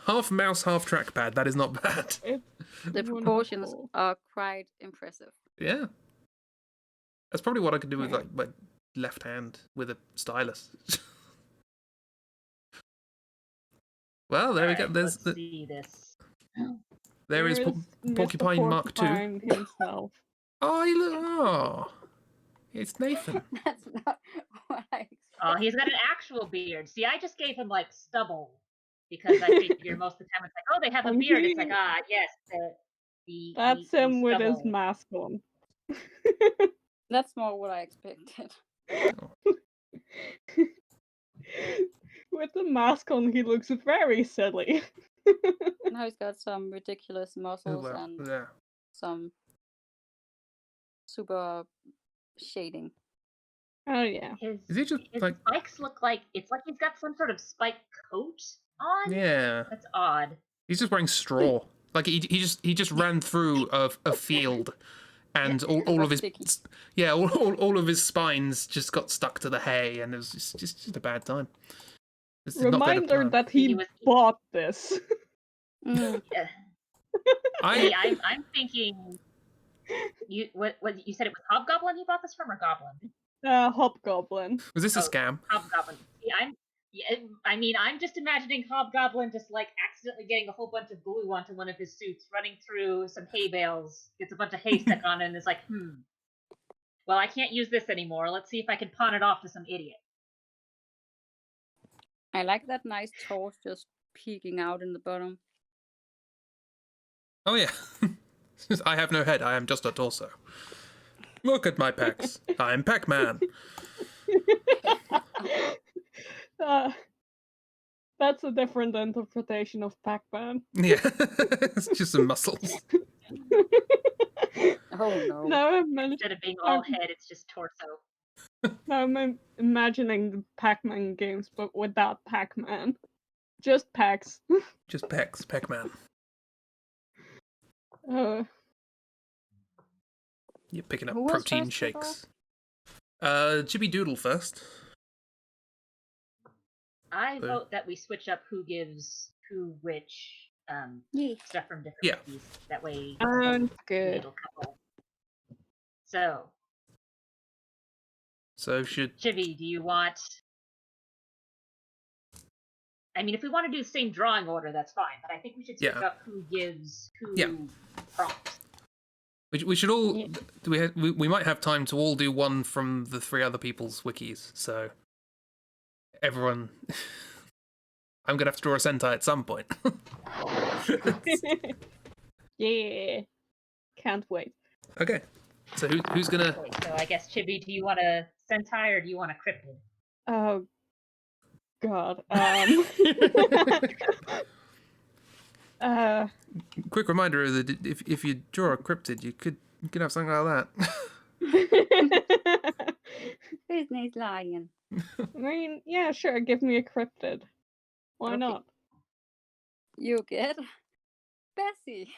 half mouse, half trackpad, that is not bad. The proportions are quite impressive. Yeah. That's probably what I could do with like my left hand with a stylus. Well, there we go. Let's see this. There is Porcupine Mark II. Himself. Oh, it's Nathan. That's not what I expected. Oh, he's got an actual beard. See, I just gave him like stubble because I figure most of the time it's like, oh, they have a beard. It's like, yes, that's him with his stubble. mask on. That's more what I expected. With the mask on, he looks very silly. Now he's got some ridiculous muscles and some super shading. Oh yeah. Is he just his like spikes look like it's like he's got some sort of spike coat on? Yeah. That's odd. He's just wearing straw. Like he just ran through a field, and all of his all of his spines just got stuck to the hay, and it was just a bad time. This did not go to Reminder plan. that He he was- bought this. Mm. Yeah. I See, I'm thinking. What you said it was Hobgoblin he bought this from, or Goblin? Hobgoblin. was this a Oh, scam? Hobgoblin. See, I'm just imagining Hobgoblin just like accidentally getting a whole bunch of glue onto one of his suits, running through some hay bales, gets a bunch of hay stuck on it, and is like, well, I can't use this anymore. Let's see if I can pawn it off to some idiot. I like that nice torch just peeking out in the bottom. Oh yeah. I have no head. I am just a torso. Look at my pecs. I'm Pac-Man. That's a different interpretation of Pac-Man. Yeah, it's just some muscles. Oh no. Now Instead of being all head, it's just torso. I'm imagining the Pac-Man games, but without Pac-Man. Just Pacs. Just pecs, Pac-Man. You're picking up Who was protein first to go? shakes. Chibi Doodle first. I So- vote that we switch up who gives who which Yeah. stuff from different Yeah. wikis. That way, Sounds the good. little couple. So, So should Chibi, do you want? I mean, if we want to do the same drawing order, that's fine. But I think we should switch Yeah. up who gives who Yeah. prompts. we should all Yeah. we might have time to all do one from the 3 other people's wikis. So everyone, I'm gonna have to draw a Sentai at some point. Yeah. Can't wait. Okay. So who's gonna? Okay, so I guess Chibi, do you want a Sentai or do you want a Cryptid? Oh God. Quick reminder that if you draw a cryptid, you could have something like that. Who's nice lion? I mean, yeah, sure. Give me a cryptid. Why Okay. not? You get Bessie.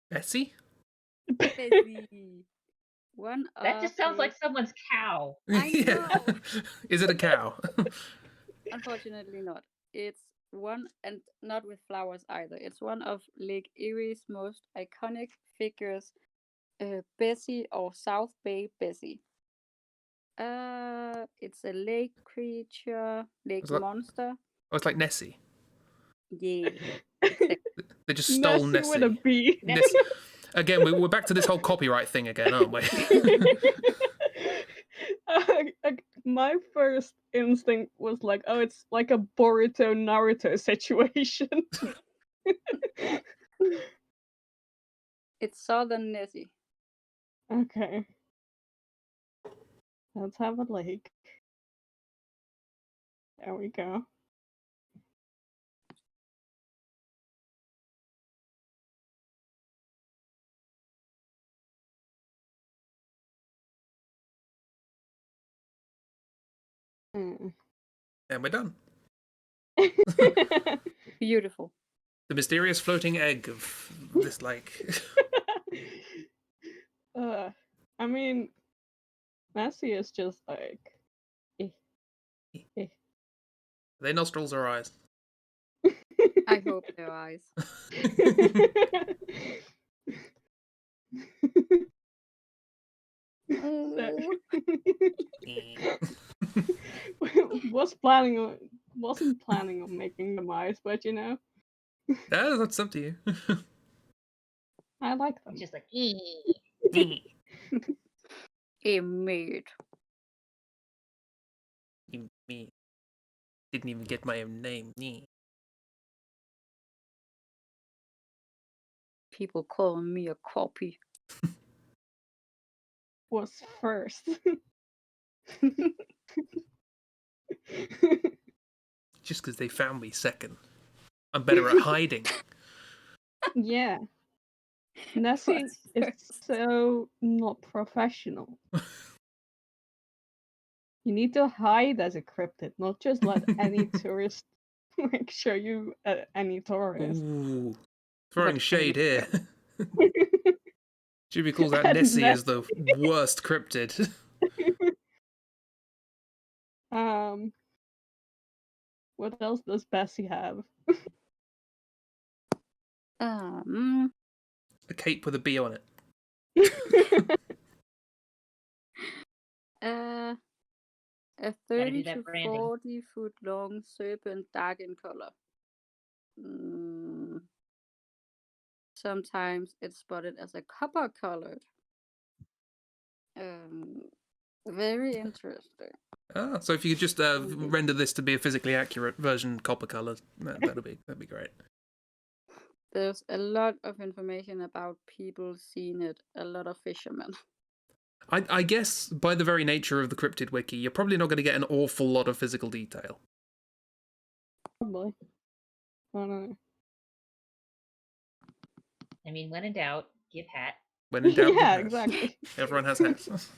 Bessie? Bessie. One That of just sounds the- like someone's cow. I know. Is it a cow? Unfortunately not. It's one, and not with flowers either. It's one of Lake Erie's most iconic figures, Bessie or South Bay Bessie. It's a lake creature, lake Was that- monster. Oh, it's like Nessie. Yeah. Exactly. They just stole Nessie Nessie. with a B. Nessie. Again, we're back to this whole copyright thing again, aren't we? My first instinct was like, oh, it's like a Boruto Naruto situation. It's Southern Nessie. Okay. Let's have a lake. There we go. Mm. And we're done. Beautiful. The mysterious floating egg of this lake. I mean, Nessie is just like, Are they nostrils or eyes? I hope their eyes. wasn't planning on making them eyes, but you know, That's up to you. I like them. It's just like, A maid. Me. Didn't even get my own name. People call me a copy. Was first. Just because they found me second. I'm better at hiding. Yeah. Nessie What's is first? so not professional. You need to hide as a cryptid, not just let any tourist like show you any tourist. Ooh. Throwing But shade here. Chibi calls out And Nessie as the worst cryptid. What else does Bessie have? A cape with a bee on it. A Gotta 30 do that to branding. 40 foot long serpent, dark in color. Sometimes it's spotted as a copper colored. Very interesting. Ah, so if you could just render this to be a physically accurate version, copper colour, that'd be great. There's a lot of information about people seeing it. A lot of fishermen. I guess by the very nature of the cryptid wiki, you're probably not going to get an awful lot of physical detail. Probably. I don't know. I mean, when in doubt, give hat. When in doubt, Yeah, give hats. exactly. Everyone has hats.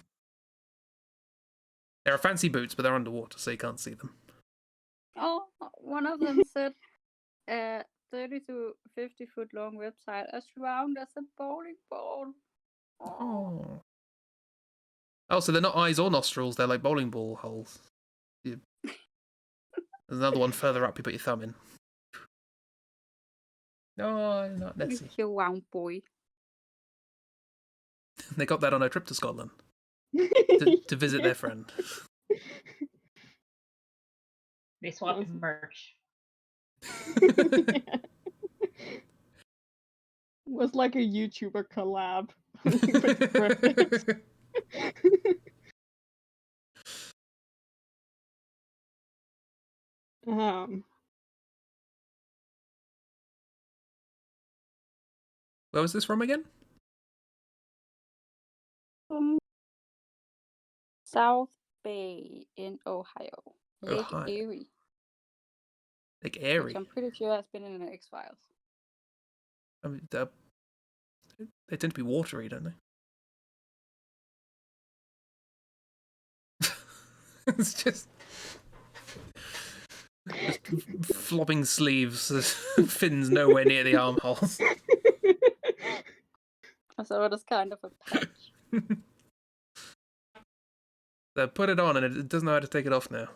There are fancy boots, but they're underwater, so you can't see them. Oh, one of them said 30 to 50 foot long website as round as a bowling ball. Oh. Oh, so they're not eyes or nostrils, they're like bowling ball holes. There's another one further up you put your thumb in. No, not Nessie. You round boy. They got that on a trip to Scotland to visit their friend. They swapped merch. Was like a YouTuber collab with cryptids. Where was this from again? South Bay in Ohio. Lake Ohio. Erie. Like Which airy. I'm pretty sure has been in the X-Files. I mean, they tend to be watery, don't they? It's just flopping sleeves, fins nowhere near the armholes. So it is kind of a patch. They put it on and it doesn't know how to take it off now.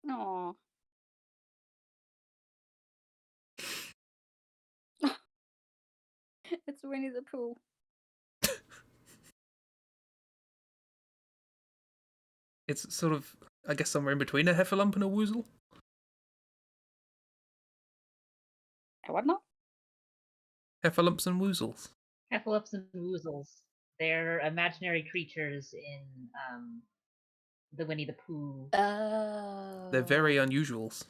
Aww. It's Winnie the Pooh. It's sort of, I guess, somewhere in between a heffalump and a woozle. What now? Heffalumps and woozles. Heffalumps and woozles. They're imaginary creatures in the Winnie the Pooh. Oh. They're very unusuals.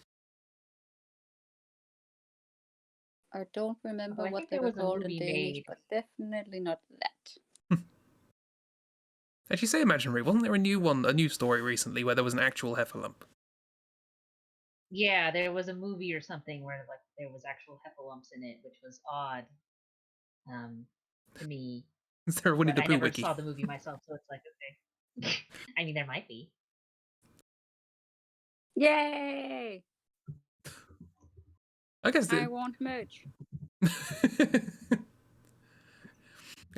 I don't remember I what think they there were was a called in movie Danish, made. but definitely not that. Actually, say imaginary. Wasn't there a new story recently where there was an actual heffalump? Yeah, there was a movie or something where like there was actual heffalumps in it, which was odd to me. Is there a Winnie the I Pooh never wiki? saw the movie myself, so it's like okay. I mean, there might be. Yay! I guess I want merch. I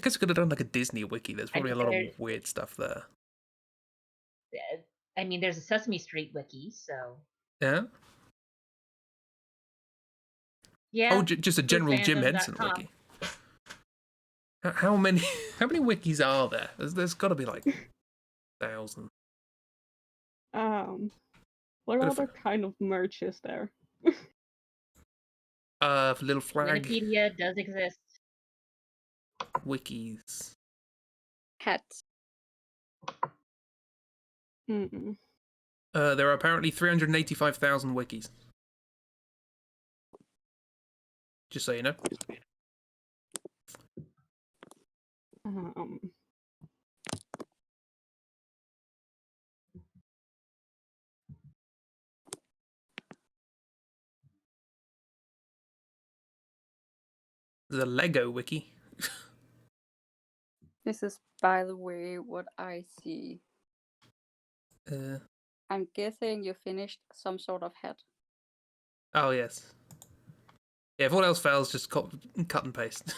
guess we could have done like a Disney wiki. There's probably a lot of There- weird stuff there. I mean, there's a Sesame Street wiki, so Yeah. yeah. Oh, just a general Jim Henson Foodfandom.com. wiki. How many wikis are there? There's got to be like 1,000. What other kind of merch is there? Little flag Wikipedia does exist. wikis. Hats. Mm-mm. There are apparently 385,000 wikis. Just so you know. There's a Lego wiki. This is, by the way, what I see. I'm guessing you finished some sort of hat. Oh, yes. Yeah, if all else fails, just cut and paste.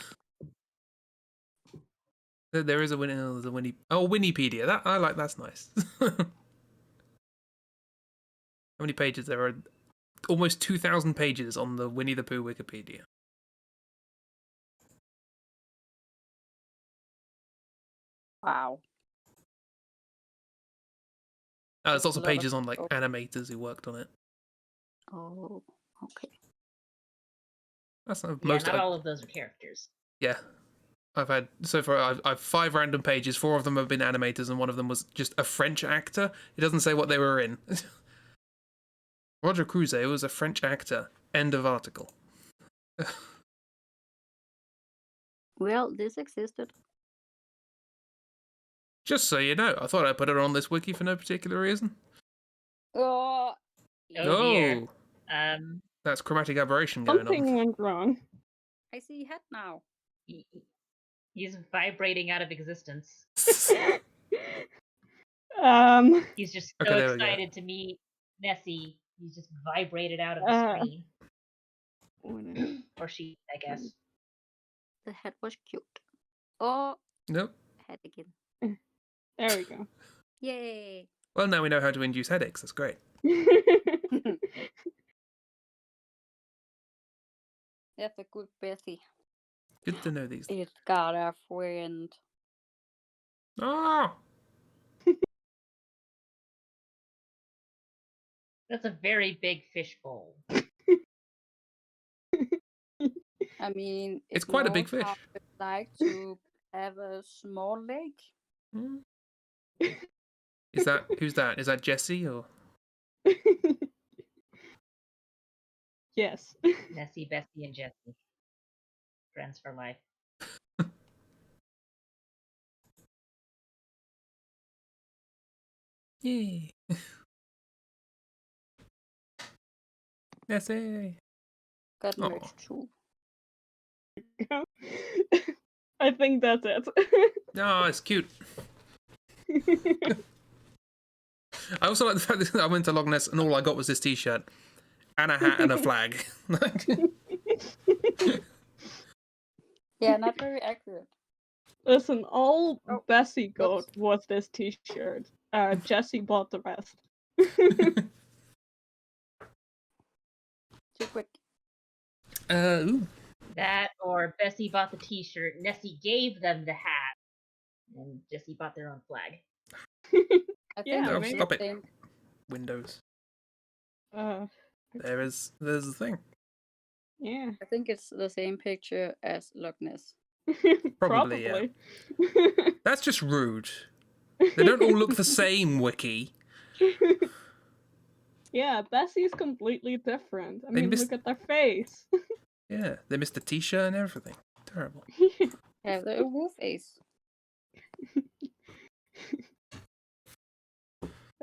There is a Winnie. There's a Winnie. Oh, Winniepedia. That I like. That's nice. How many pages there are? almost 2,000 pages on the Winnie the Pooh Wikipedia. Wow. There's lots a of lot of pages on like info. animators who worked on it. Oh, okay. That's Yeah, most. not all of those are characters. Yeah, I've had so far. I've 5 random pages. 4 of them have been animators, and one of them was just a French actor. It doesn't say what they were in. Roger Crusoe was a French actor. End of article. Well, this existed. Just so you know, I thought I put it on this wiki for no particular reason. Oh, Oh dear. That's chromatic aberration going Something went wrong. I see head now. He's vibrating out of existence. He's just so Okay, there we go. excited to meet Nessie. He's just vibrated out of the screen. Or she, I guess. The head was cute. Oh, Nope. head again. There we go. Yay. Well, now we know how to induce headaches. That's great. That's a good Bessie. Good to know these. It's got a friend. Oh! That's a very big fishbowl. I mean, It's it quite a big knows how fish. it's like to have a small lake. Hmm. Is that who's that? Is that Jessie or? Yes. Nessie, Bessie, and Jessie. Friends for life. Yay! Jessie. Got Aw. merch too. I think that's it. Oh, it's cute. I also like the fact that I went to Loch Ness and all I got was this T-shirt and a hat and a flag. Yeah, not very accurate. Listen, all Oh, Bessie got whoops. was this T-shirt. Jessie bought the rest. Too quick. Ooh. That or Bessie bought the t-shirt, Nessie gave them the hat, and Jessie bought their own flag. I Yeah, think Oh, it's maybe. stop the it. same. Windows. Uh, There's the thing. yeah. I think it's the same picture as Loch Ness. Probably, yeah. That's just rude. They don't all look the same, Wiki. Yeah, Bessie's completely different. I They mean, missed- look at their face. Yeah, they missed the T-shirt and everything. Terrible. Have the wolf face.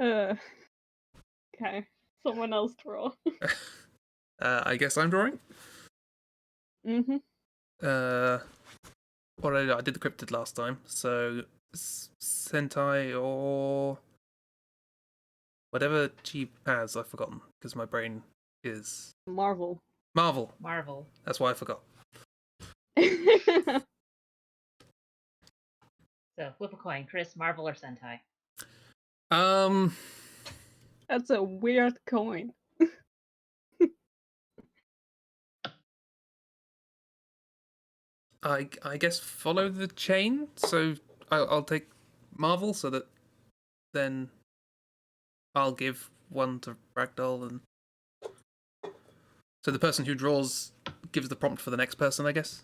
Okay, someone else draw. I guess I'm drawing. Mm-hmm. What did I do? I did the cryptid last time, so Sentai or whatever Chibi has, I've forgotten because my brain is Marvel. Marvel. Marvel. That's why I forgot. So flip a coin, Chris, Marvel or Sentai? That's a weird coin. I guess follow the chain. So I'll take Marvel, so that then I'll give one to Ragdoll, and so the person who draws gives the prompt for the next person, I guess.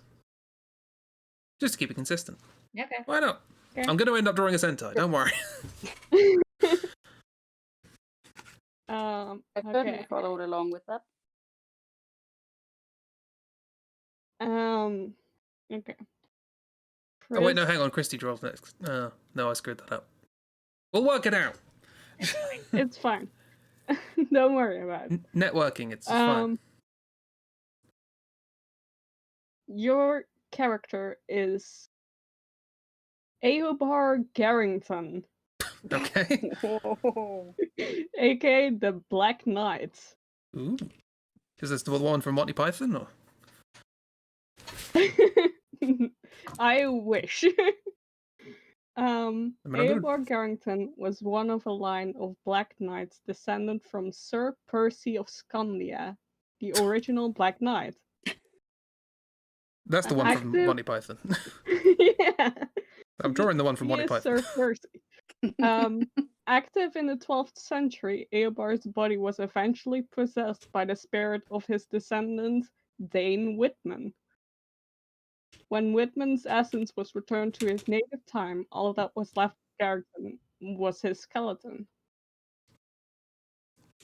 Just to keep it consistent. Okay. Why not? Okay. I'm going to end up drawing a Sentai. Don't worry. I certainly Okay. followed along with that. Okay. Oh wait, no, Chris- hang on. Christi draws next. No, I screwed that up. We'll work it out. It's fine. Don't worry about it. Networking, it's fine. Your character is Eobar Garrington, Okay. aka the Black Knight. Ooh. Is this the one from Monty Python, or? I wish. I mean, I'm gonna- Eobor Garrington was one of a line of Black Knights descended from Sir Percy of Scandia, the original Black Knight. That's the one from Active- Monty Python. Yeah. I'm drawing the one from He Monty is Python. Sir Percy. Active in the 12th century, Eobar's body was eventually possessed by the spirit of his descendant, Dane Whitman. When Whitman's essence was returned to his native time, all that was left of Garrington was his skeleton.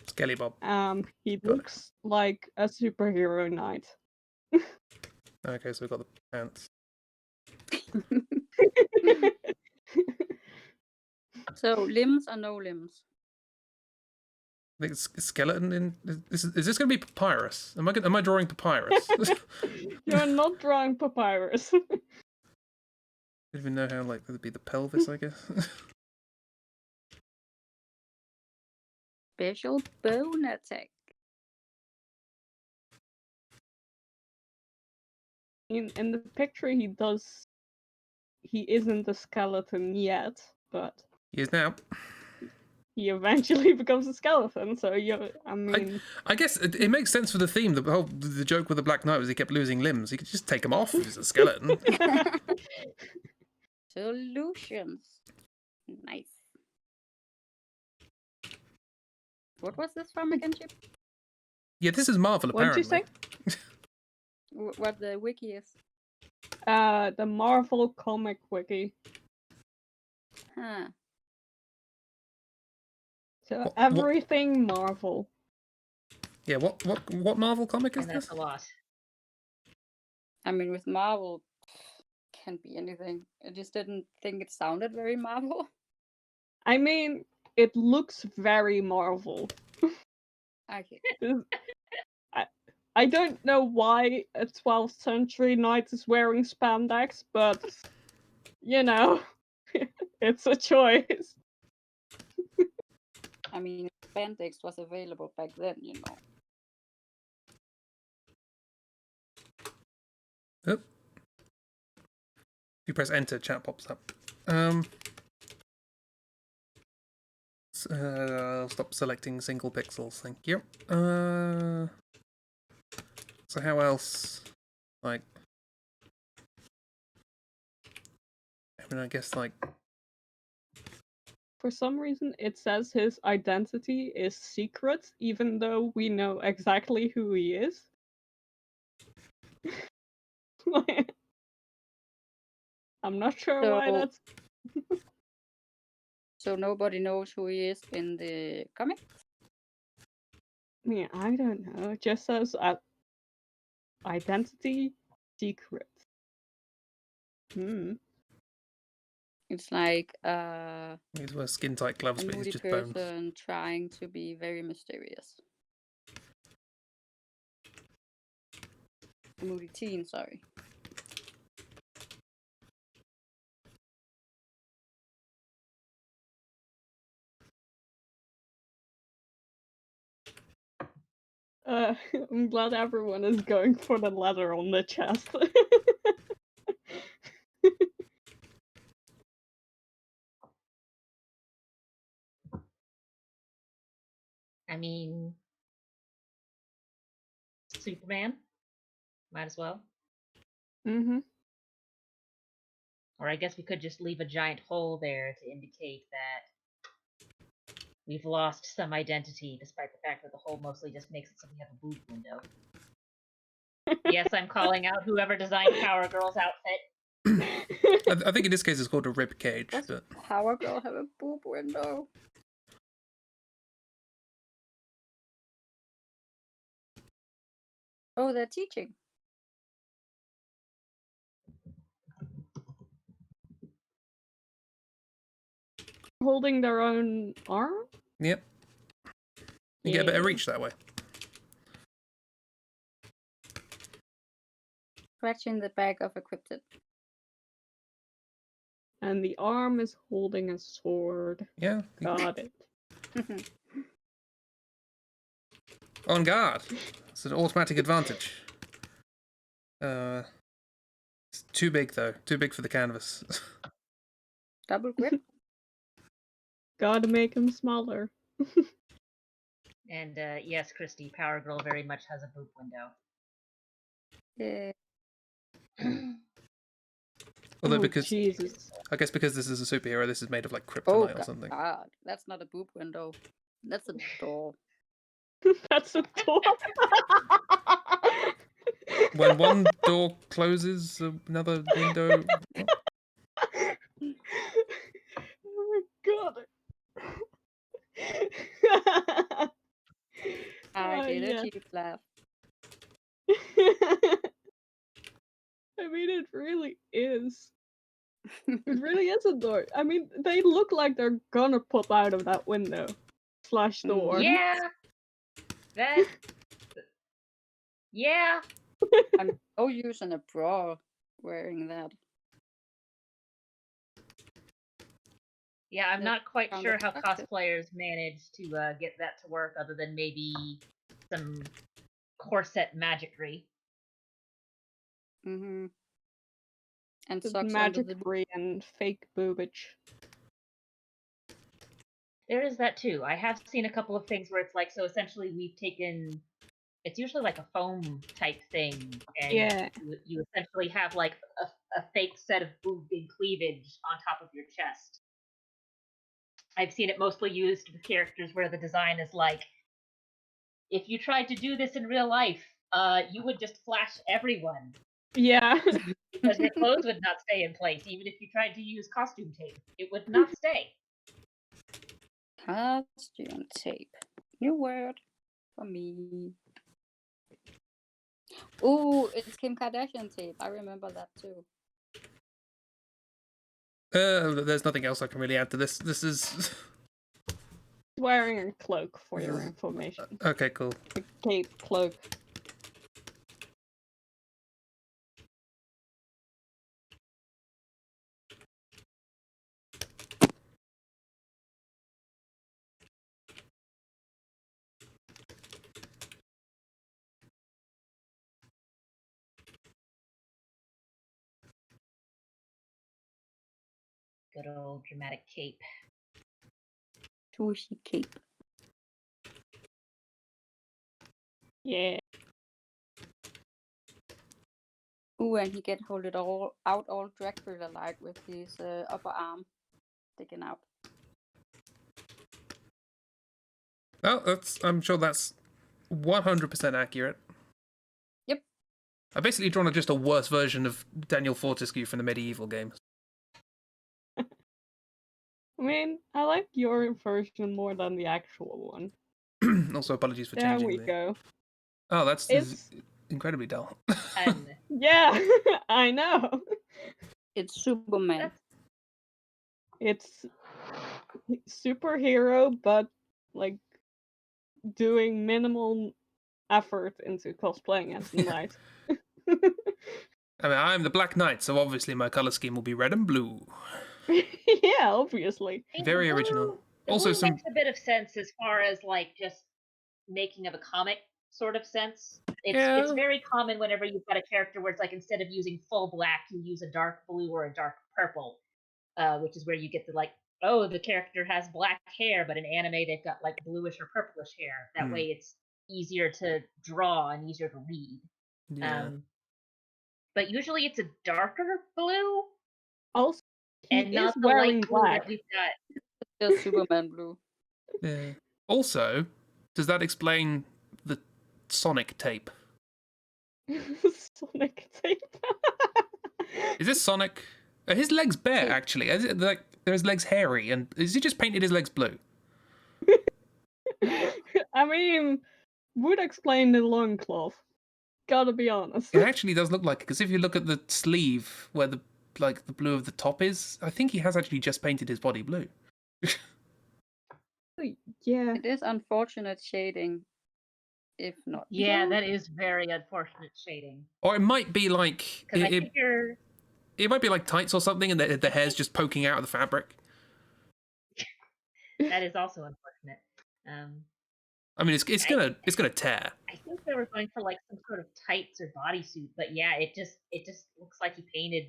Skelly Bob. He Got it. looks like a superhero knight. Okay, so we've got the pants. So limbs or no limbs? I think it's skeleton in. Is this going to be papyrus? Am I drawing papyrus? I You're not drawing papyrus. don't even know how like that'd be the pelvis, I guess. Special bone attack. In the picture, he isn't a skeleton yet, but He is now. he eventually becomes a skeleton. So I mean, I guess it makes sense for the theme. The joke with the Black Knight was he kept losing limbs. He could just take them off if he's a skeleton. Solutions. Nice. What was this from again, Chip? Yeah, this is Marvel What'd apparently. you say? What the wiki is? The Marvel comic wiki. Huh. So What- everything Marvel. Yeah, what Marvel comic is And that's this? a lot. I mean, with Marvel, can't be anything. I just didn't think it sounded very Marvel. I mean, it looks very Marvel. Okay. I don't know why a 12th century knight is wearing spandex, but you know, it's a choice. I mean, spandex was available back then, you know. Oh. If you press enter, chat pops up. I'll stop selecting single pixels, thank you. So how else? Like, I mean, I guess like For some reason, it says his identity is secret, even though we know exactly who he is. I'm not sure why So- that's. So nobody knows who he is in the comic? Yeah, I don't know. It just says identity secret. It's like these were skin tight gloves, a but he's moody just bones. person trying to be very mysterious. A moody teen, sorry. I'm glad everyone is going for the letter on the chest. I mean, Superman. Might as well. Mm-hmm. Or I guess we could just leave a giant hole there to indicate that we've lost some identity, despite the fact that the hole mostly just makes it so we have a boob window. Yes, I'm calling out whoever designed Power Girl's outfit. I think in this case it's called a rib cage. Does But Power Girl have a boob window? Oh, they're teaching. Holding their own arm? yep, you get a better reach that way. Scratching the back of a cryptid. And the arm is holding a sword. Yeah, Got it. on guard. It's an automatic advantage. It's too big though. Too big for the canvas. Double grip. Gotta make him smaller. And yes, Christy, Power Girl very much has a boob window. Yeah. Although Oh, because Jesus. I guess because this is a superhero, this is made of like Oh kryptonite or something. God, that's not a boob window. That's a door. That's a door. When one door closes, another window. Oh my god. I did yeah. a cheap laugh. I mean, it really is. It really is a door. I mean, they look like they're gonna pop out of that window. Slash door. Yeah. That. Yeah. I'm so using a bra wearing that. Yeah, I'm That not quite sounds sure how attractive. cosplayers manage to get that to work, other than maybe some corset magicry. Mm-hmm. And Just socks under the magic-free and fake boobage. There is that too. I have seen a couple of things where it's like, so essentially we've taken, it's usually like a foam type thing, and Yeah. you essentially have like a fake set of boob and cleavage on top of your chest. I've seen it mostly used with characters where the design is like, if you tried to do this in real life, you would just flash everyone. Yeah. Because your clothes would not stay in place, even if you tried to use costume tape. It would not stay. costume tape. New word for me. Ooh, it's Kim Kardashian tape. I remember that too. There's nothing else I can really add to this. This is Wearing a cloak for your information. okay. Cool. A cape cloak. Good old dramatic cape. Swooshy cape. Yeah. Ooh, and he can hold it all out, all Dracula-like with his upper arm sticking out. Well, I'm sure that's 100% accurate. Yep. I've basically drawn just a worse version of Daniel Fortescue from the medieval games. I mean, I like your version more than the actual one. Also, apologies for There changing we the... go. Oh, that's It's incredibly dull. And yeah, I know. It's Superman. It's superhero, but like doing minimal effort into cosplaying as a knight. I mean, I'm the Black Knight, so obviously my color scheme will be red and blue. Yeah, obviously. Very the original. blue, the Also, blue makes a bit of sense as far as like just making of a comic sort of sense. It's very common whenever you've got a character where it's like, instead of using full black, you use a dark blue or a dark purple, which is where you get the like, oh, the character has black hair, but in anime they've got like bluish or purplish hair. That way it's easier to draw and easier to read. Yeah. But usually it's a darker blue. Also, he and not is the wearing light blue black. that we've got. Just Superman blue. Yeah. Also, does that explain the Sonic tape? Sonic tape. Is this Sonic? Are his legs bare, actually? Is it like, are his legs hairy? And is he just painted his legs blue? I mean, would explain the loincloth. Gotta be honest. It actually does look like it, because if you look at the sleeve where the blue of the top is, I think he has actually just painted his body blue. Yeah. It is unfortunate shading, if not. Yeah, that is very unfortunate shading. Or it might be like Because I think you're. It might be like tights or something, and the hair's just poking out of the fabric. That is also unfortunate. I mean, it's gonna tear. I think they were going for like some sort of tights or bodysuit, but yeah, it just looks like he painted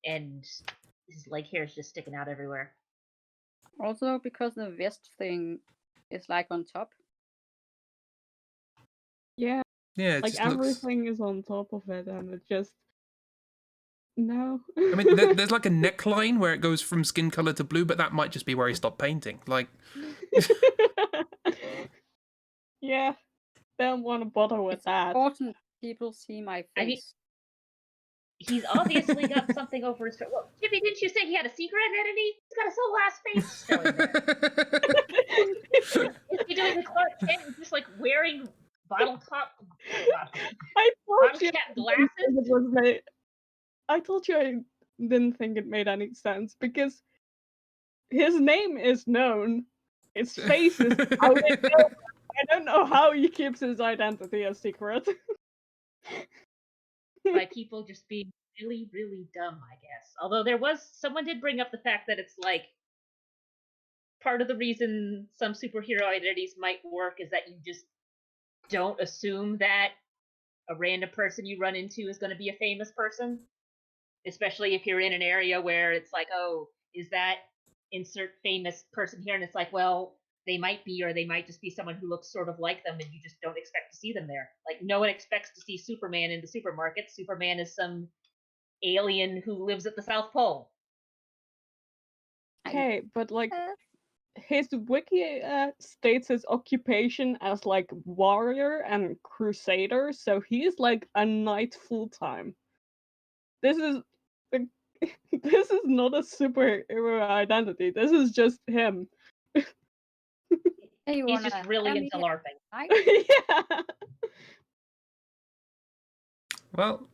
and his leg hair is just sticking out everywhere. Also, because the vest thing is like on top. Yeah, Yeah, it like just looks. everything is on top of it, and it just no. I mean, there's like a neckline where it goes from skin color to blue, but that might just be where he stopped painting. Like, Yeah, don't want to bother with It's that. important people see my I mean- face. He's obviously got something over his face. Well, Chibi, didn't you say he had a secret identity? He's got his whole last face showing there. Is he doing the Clark Kent and just like wearing bottle cap I told you cap I didn't glasses? think it was made. I told you I didn't think it made any sense because his name is known, his face is out. I don't know how he keeps his identity a secret. By people just being really, really dumb, I guess. Although someone did bring up the fact that it's like part of the reason some superhero identities might work is that you just don't assume that a random person you run into is going to be a famous person, especially if you're in an area where it's like, oh, is that insert famous person here? And it's like, well, they might be, or they might just be someone who looks sort of like them, and you just don't expect to see them there. Like, no one expects to see Superman in the supermarket. Superman is some alien who lives at the South Pole. Okay, but like Uh, his wiki states his occupation as like warrior and crusader, so he's like a knight full time. This is this is not a superhero identity. This is just him. Hey, you He's wanna just really hire into me? LARPing. Yeah. well,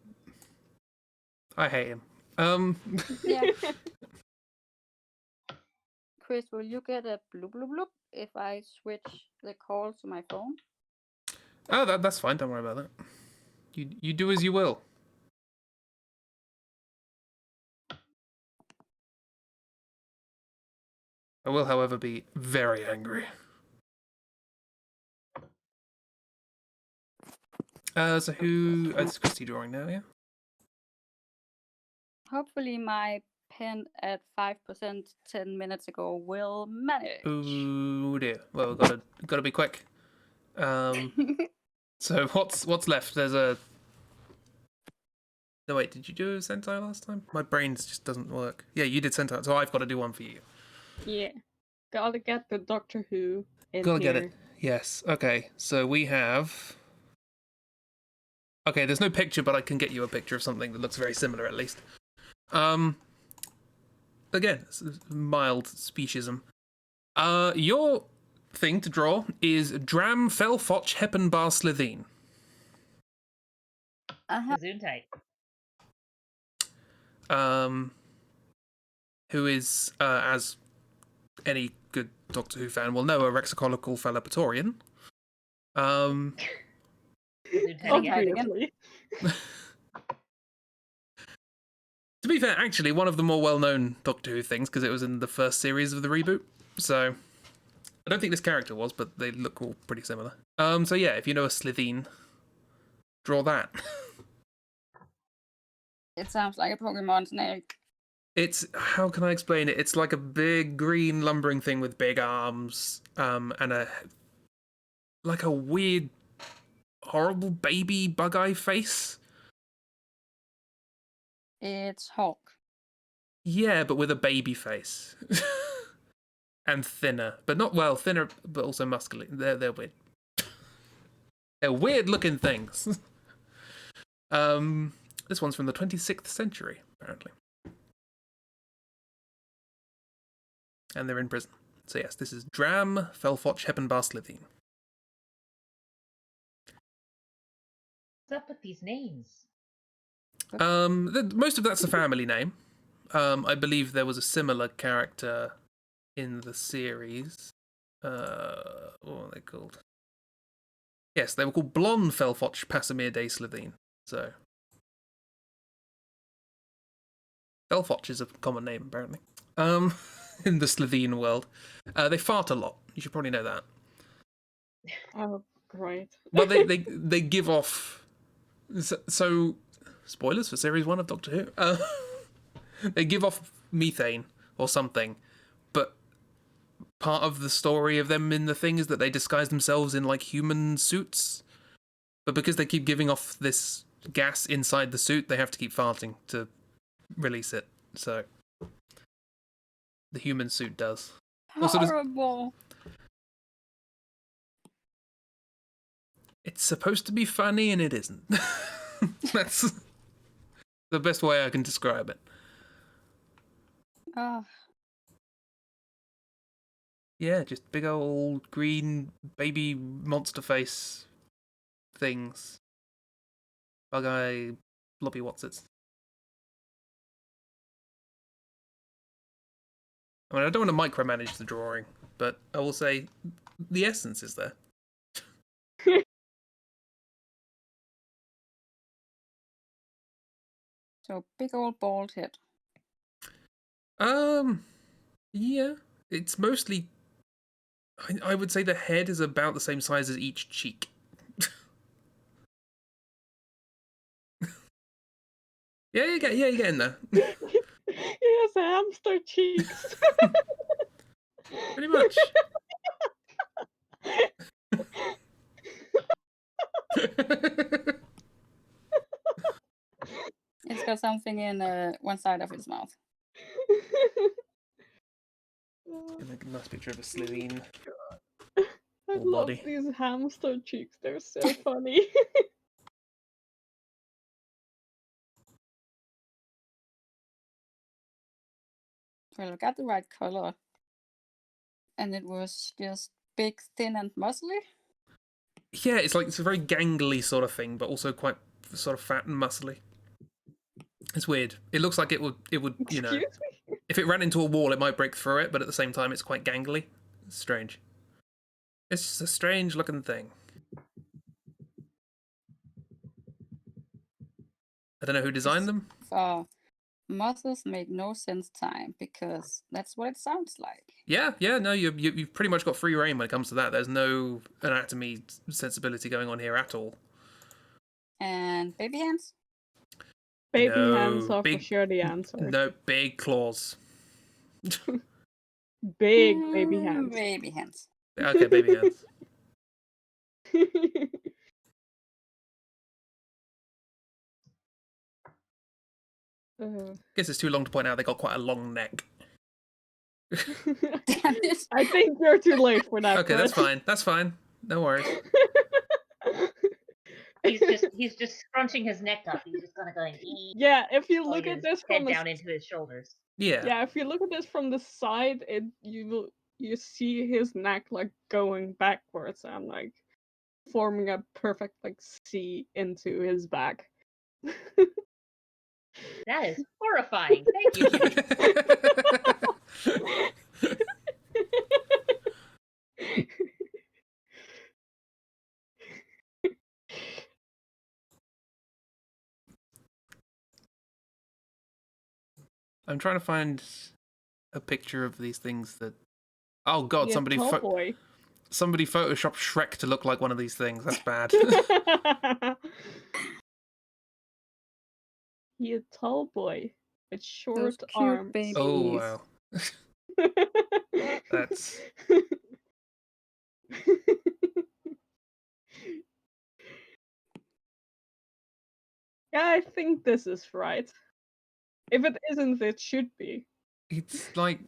I hate him. Yeah. Chris, will you get a bloop bloop bloop if I switch the call to my phone? Oh, that's fine. Don't worry about that. You do as you will. I will, however, be very angry. So who? It's Christi drawing now, yeah? Hopefully my pen at 5% 10 minutes ago will manage. Ooh dear. Well, we've gotta be quick. So what's left? There's a. No wait, did you do Sentai last time? My brain just doesn't work. Yeah, you did Sentai, so I've got to do one for you. Yeah. Gotta get the Doctor Who in Gotta here. get it. Yes. Okay. So we have. Okay, there's no picture, but I can get you a picture of something that looks very similar, at least. Again, mild speciesism. Your thing to draw is Dram Felfoch Heppenbar Slitheen. Gesundheit. Who is, as any good Doctor Who fan will know, a Rexicolical Falapatorian. Gesundheit again. Obviously. To be fair, actually, one of the more well-known Doctor Who things, because it was in the first series of the reboot. So, I don't think this character was, but they look all pretty similar. So yeah, if you know a Slitheen, draw that. It sounds like a Pokemon snake. It's, how can I explain it? It's like a big green lumbering thing with big arms, and like a weird, horrible baby bug-eye face. It's Hulk. Yeah, but with a baby face. And thinner. But not, well, thinner, but also muscular. They're weird. They're weird-looking things. This one's from the 26th century, apparently. And they're in prison. So yes, this is Dram Felfoch Heppenbar Slitheen. What's up with these names? Most of that's a family name. I believe there was a similar character in the series. What are they called? Yes, they were called Blonde Felfoch Passamir de Slitheen. So Felfoch is a common name, apparently. In the Slitheen world. They fart a lot. You should probably know that. Oh, great. Well, they give off. So spoilers for series 1 of Doctor Who. They give off methane or something, but part of the story of them in the thing is that they disguise themselves in like human suits, but because they keep giving off this gas inside the suit, they have to keep farting to release it. So the human suit does. Also, Horrible. it's supposed to be funny and it isn't. That's the best way I can describe it. Oh, Yeah, just big old green baby monster face things. Bug-eye, blobby whatsits. I mean, I don't want to micromanage the drawing, but I will say the essence is there. so big old bald head. Yeah, it's mostly. I would say the head is about the same size as each cheek. Yeah, you get in there. He has hamster cheeks. Pretty much. It's got something in one side of its mouth. A nice picture of a Slovene. I Full love body. these hamster cheeks. They're so funny. Well, I got the right color. And it was just big, thin, and muscly. Yeah, it's a very gangly sort of thing, but also quite sort of fat and muscly. It's weird. It looks like it would you know, Excuse me? if it ran into a wall, it might break through it, but at the same time, it's quite gangly. It's strange. It's just a strange looking thing. I don't know who designed them. For muscles make no sense time, because that's what it sounds like. Yeah, no, you've pretty much got free reign when it comes to that. There's no anatomy sensibility going on here at all. And baby hands? Baby No, hands are for big- sure the answer. No, big claws. Big baby hands. Baby hands. Okay, baby hands. Guess it's too long to point out they got quite a long neck. Damn it. I think you're too late for that. Okay, that's Chris. fine. That's fine. No worries. He's just scrunching his neck up. He's just gonna go Yeah, if you look look at his this head from down into his shoulders. Yeah. if you look at this from the side, you see his neck like going backwards and like forming a perfect like C into his back. That is horrifying. Thank you. I'm trying to find a picture of these things that. Oh God! Yeah, somebody Hellboy. somebody photoshopped Shrek to look like one of these things. That's bad. He a tall boy with short Those cute arms. babies. Oh wow. That's. Yeah, I think this is right. If it isn't, it should be. It's like.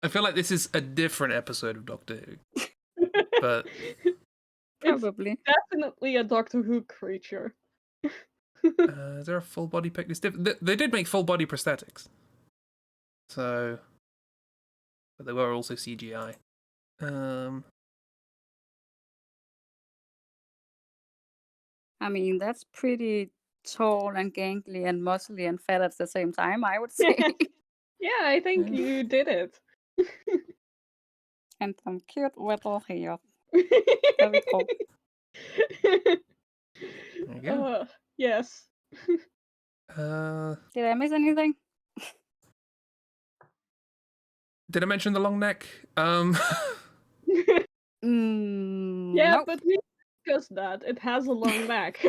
I feel like this is a different episode of Doctor Who, but It's Probably. definitely a Doctor Who creature. is there a full body pic? They did make full body prosthetics, so, but they were also CGI. I mean, that's pretty tall and gangly and muscly and fat at the same time, I would say. Yeah, I think Yeah. you did it. And some cute little hair. Very cool. There you go. Yes. Did I miss anything? Did I mention the long neck? Yeah, Nope. but we discussed that. It has a long neck.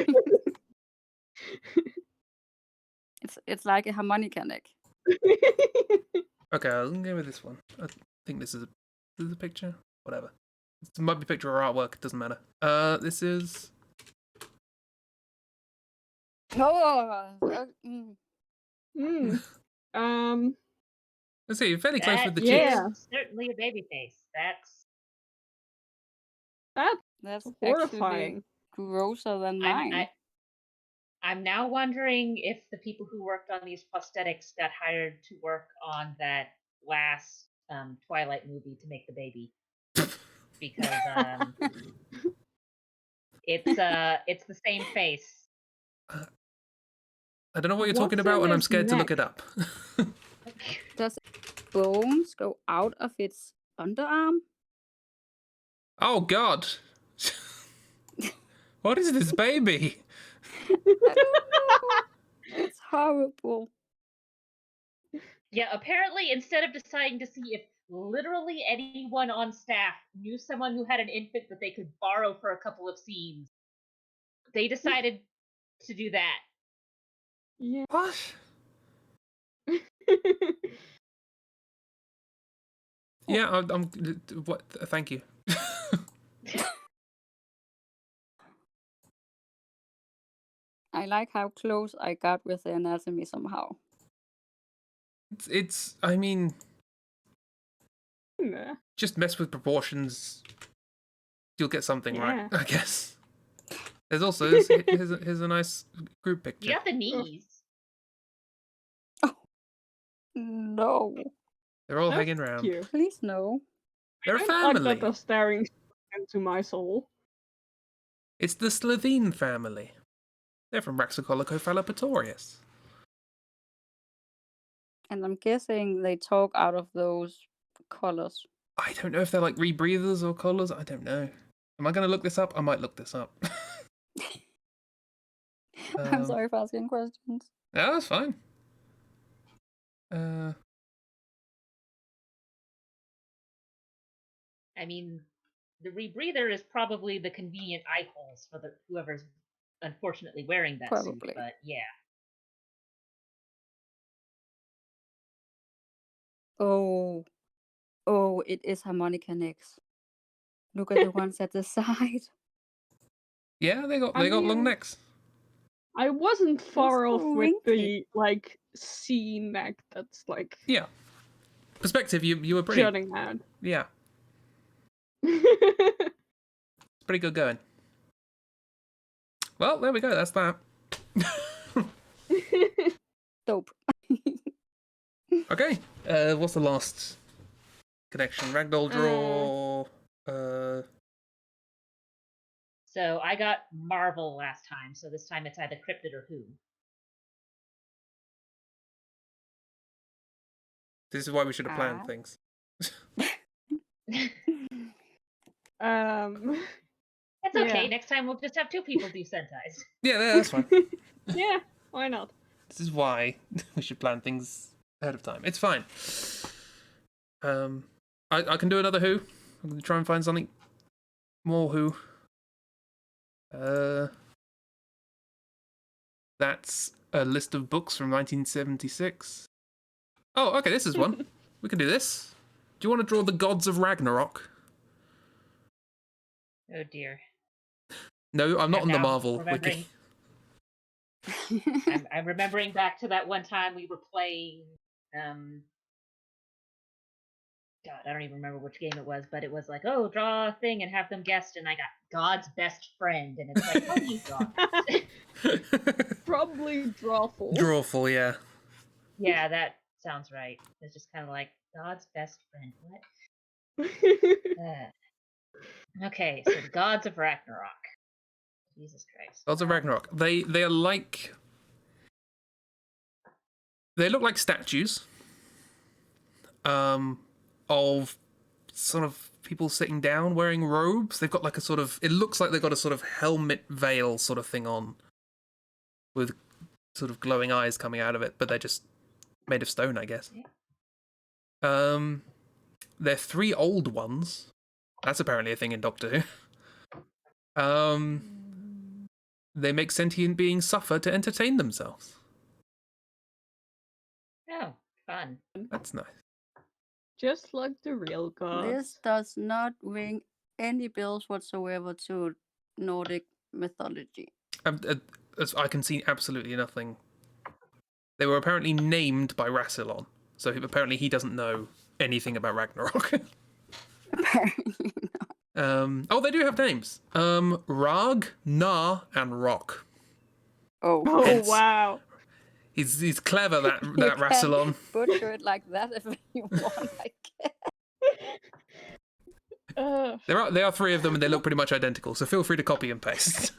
It's like a harmonica neck. Okay, I'll go with this one. I think this is a picture. Whatever. It might be picture or artwork. It doesn't matter. This is. Oh, Let's see. You're fairly close with the yeah. cheeks. Certainly a baby face. that's horrifying. actually grosser than mine. I'm now wondering if the people who worked on these prosthetics got hired to work on that last Twilight movie to make the baby, because it's the same face. I don't know what you're talking What's about, in and I'm its scared to look neck? it up. Does bones go out of its underarm? Oh God! What is this baby? I don't know. It's horrible. Yeah, apparently instead of deciding to see if literally anyone on staff knew someone who had an infant that they could borrow for a couple of scenes, they decided to do that. Yeah. What? Yeah, I'm. What? Thank you. I like how close I got with the anatomy somehow. It's. I mean, Nah. just mess with proportions. You'll get something right, Yeah. I guess. There's also here's a nice group picture. You got the knees. No. They're all Oh, hanging around. Cute. Please no. They're a Like family. that they're staring into my soul. It's the Slovene family. They're from Raxacolicophalopatorius. And I'm guessing they talk out of those colors. I don't know if they're like rebreathers or collars. I don't know. Am I going to look this up? I might look this up. I'm sorry for asking questions. No, that's fine. I mean, the rebreather is probably the convenient eye holes for whoever's unfortunately wearing that Probably. suit, but yeah. Oh, it is harmonica necks. Look at the ones at the side. Yeah, they got I long mean- necks. I wasn't far so off with wrinkly. the like C neck that's like Yeah. Perspective, you were pretty. jutting out. Yeah, it's pretty good going. Well, there we go. That's that. Dope. Okay. What's the last connection? Ragdoll draw. So I got Marvel last time, so this time it's either Cryptid or Who. This is why we should have planned things. That's okay. Yeah. Next time we'll just have two people do Sentais. Yeah, that's fine. Yeah, why not? This is why we should plan things ahead of time. It's fine. I can do another Who. I'm gonna try and find something more Who. That's a list of books from 1976. Oh, okay, this is one. We can do this. Do you want to draw the gods of Ragnarok? Oh dear. No, I'm not I'm on the now Marvel remembering- wiki. I'm remembering back to that one time we were playing. God, I don't even remember which game it was, but it was like, oh, draw a thing and have them guessed, and I got God's best friend, and it's like, how do you draw this? Probably drawful. Drawful, yeah. Yeah, that sounds right. It's just kind of like God's best friend. What? Okay, so the gods of Ragnarok. Jesus Christ. Gods of Ragnarok. They are like. They look like statues. Of sort of people sitting down wearing robes. They've got like a sort of. It looks like they've got a sort of helmet veil sort of thing on, with sort of glowing eyes coming out of it, but they're just made of stone, I guess. They're three old ones. That's apparently a thing in Doctor Who. They make sentient beings suffer to entertain themselves. Oh, Fun. That's nice. Just like the real gods. This does not ring any bells whatsoever to Nordic mythology. As I can see absolutely nothing. They were apparently named by Rassilon, so apparently he doesn't know anything about Ragnarok. Apparently not. Oh, they do have names. Rag, Na, and Rock. Oh, Oh Hence- wow. He's clever, that you Rassilon. can butcher it like that if you want, I guess. There are three of them, and they look pretty much identical. So feel free to copy and paste.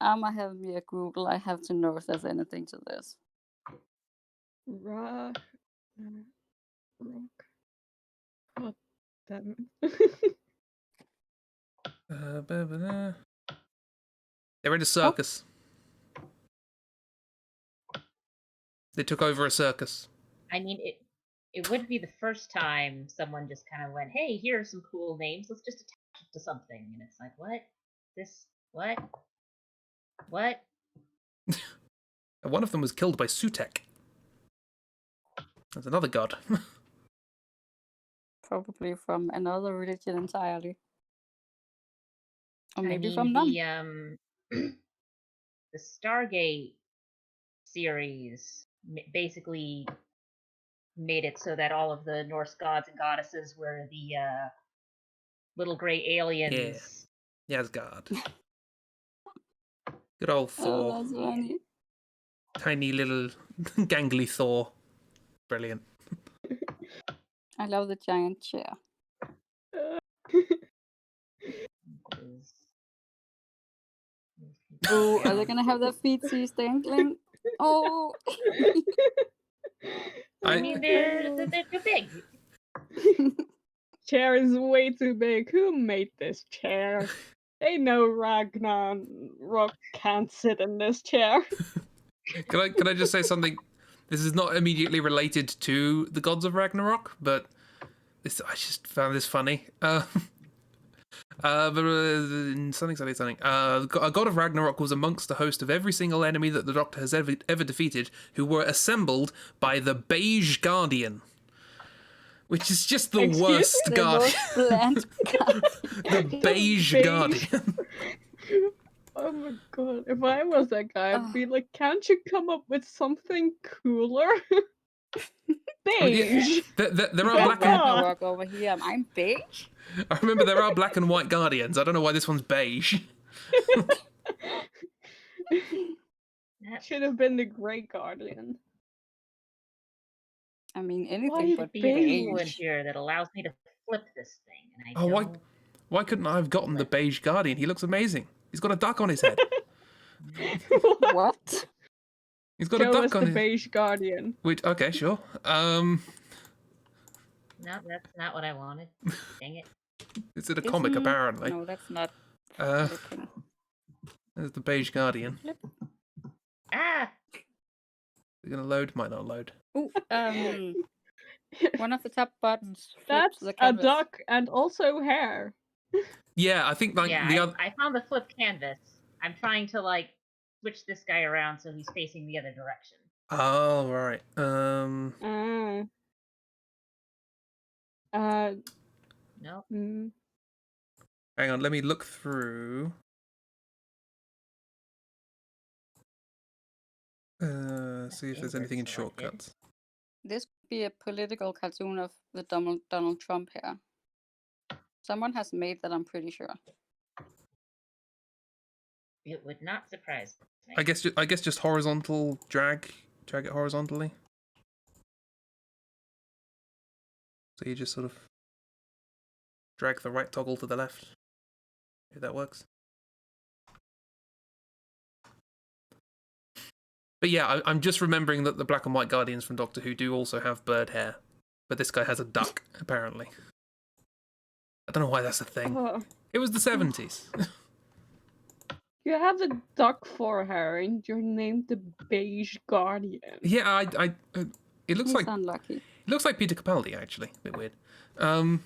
I'ma have me a Google. I have to know if there's anything to this. Rock. God damn it. They're in a circus. They took over a circus. I mean, it would be the first time someone just kind of went, "Hey, here are some cool names. Let's just attach it to something." And it's like, what? This? What? What? And one of them was killed by Sutek. That's another god. Probably from another religion entirely. Or I maybe mean, from none. the Stargate series basically made it so that all of the Norse gods and goddesses were the little gray aliens. Yeah. Asgard. Good old Oh, Thor. that's funny. Tiny little gangly Thor. Brilliant. I love the giant chair. Oh, are they gonna have their feet dangling? Oh, I mean, they're big. Chair is way too big. Who made this chair? They know Ragnarok can't sit in this chair. Can I just say something? This is not immediately related to the gods of Ragnarok, but I just found this funny. Something. A god of Ragnarok was amongst the host of every single enemy that the Doctor has ever defeated, who were assembled by the Beige Guardian, which is just the Excuse worst the guardian. most bland The Beige Beige. Guardian. Oh my god, if I was that guy, I'd be like, can't you come up with something cooler? Beige! There are Yeah. black and Ragnarok over here. I'm beige. I remember there are black and white guardians. I don't know why this one's beige. Should have been the Grey Guardian. I mean, Why anything but Be an beige? influence here that allows me to flip this thing, and I Oh, don't. why couldn't I have gotten the Beige Guardian? He looks amazing. He's got a duck on his head. What? He's got Show a us duck on the his. Beige Guardian. Which okay, sure. No, that's not what I wanted. Dang it. It's in a comic Isn't- apparently. No, that's not. Uh, flipping. there's the Beige Guardian. Ah! Is it gonna load? Might not load. Ooh, one of the top buttons flips That's the a canvas. duck and also hair. Yeah, I think like Yeah, the other. I found the flipped canvas. I'm trying to switch this guy around so he's facing the other direction. Oh right. No. Hang on. Let me look through. See if there's anything in shortcuts. This could be a political cartoon of the Donald Trump hair. Someone has made that, I'm pretty sure. It would not surprise me. I guess just horizontal drag it horizontally. So you just sort of drag the right toggle to the left. If that works. But yeah, I'm just remembering that the black and white Guardians from Doctor Who do also have bird hair. But this guy has a duck, apparently. I don't know why that's a thing. Oh, It was the 70s. you have a duck for hair and you're named the Beige Guardian. Yeah, it looks He's like unlucky. it looks like Peter Capaldi actually. A bit weird. Oh,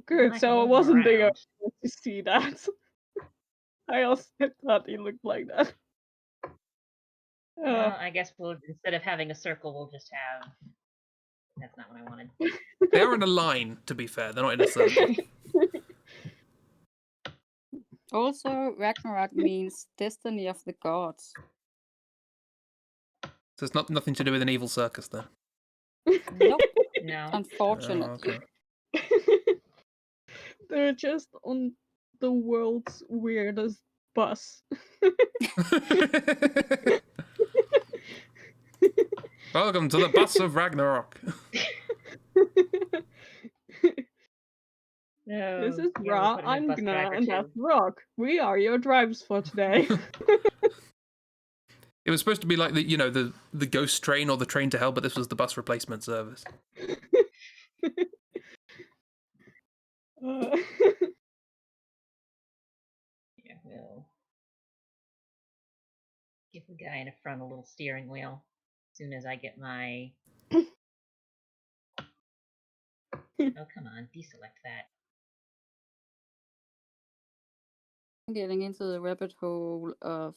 good. I So can I move wasn't the around. only one to see that. I also thought he looked like that. Well, I guess we'll instead of having a circle, we'll just have. That's not what I wanted. They are in a line, to be fair. They're not in a circle. Also, Ragnarok means destiny of the gods. So it's nothing to do with an evil circus, then. Nope. No. Unfortunately. Oh, okay. They're just on the world's weirdest bus. Welcome to the bus of Ragnarok. No. This is yeah, Ra, we'll put in a I'm bus Gna, driver, and too. that's Rock. We are your drivers for today. It was supposed to be like the ghost train or the train to hell, but this was the bus replacement service. Uh, Yeah, we'll give the guy in the front a little steering wheel as soon as I get my. Oh, come on, deselect that. Getting into the rabbit hole of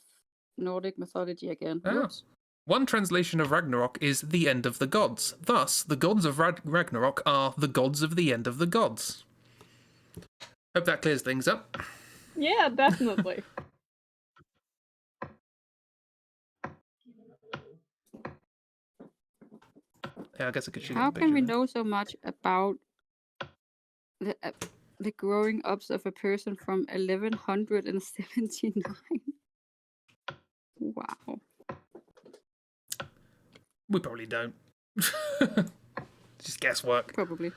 Nordic mythology again. Oh. Whoops. One translation of Ragnarok is the end of the gods. Thus, the gods of Ragnarok are the gods of the end of the gods. Hope that clears things up. yeah, definitely. Yeah, I guess I could shoot How a can we picture know so much about the growing ups of a person from 1179? Wow. We probably don't. Just guesswork. Probably.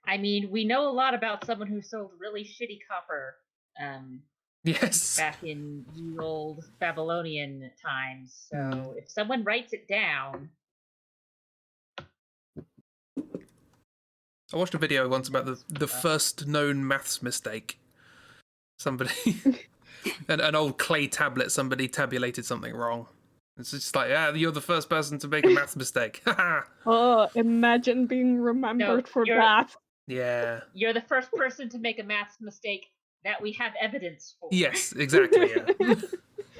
I mean, we know a lot about someone who sold really shitty copper Yes. back in the old Babylonian times. So if someone writes it down. I watched a video once about the first known maths mistake. Somebody, an old clay tablet, somebody tabulated something wrong. It's just like, you're the first person to make a maths mistake. Oh, imagine being remembered for that. Yeah. You're the first person to make a maths mistake that we have evidence for. Yes, exactly, yeah.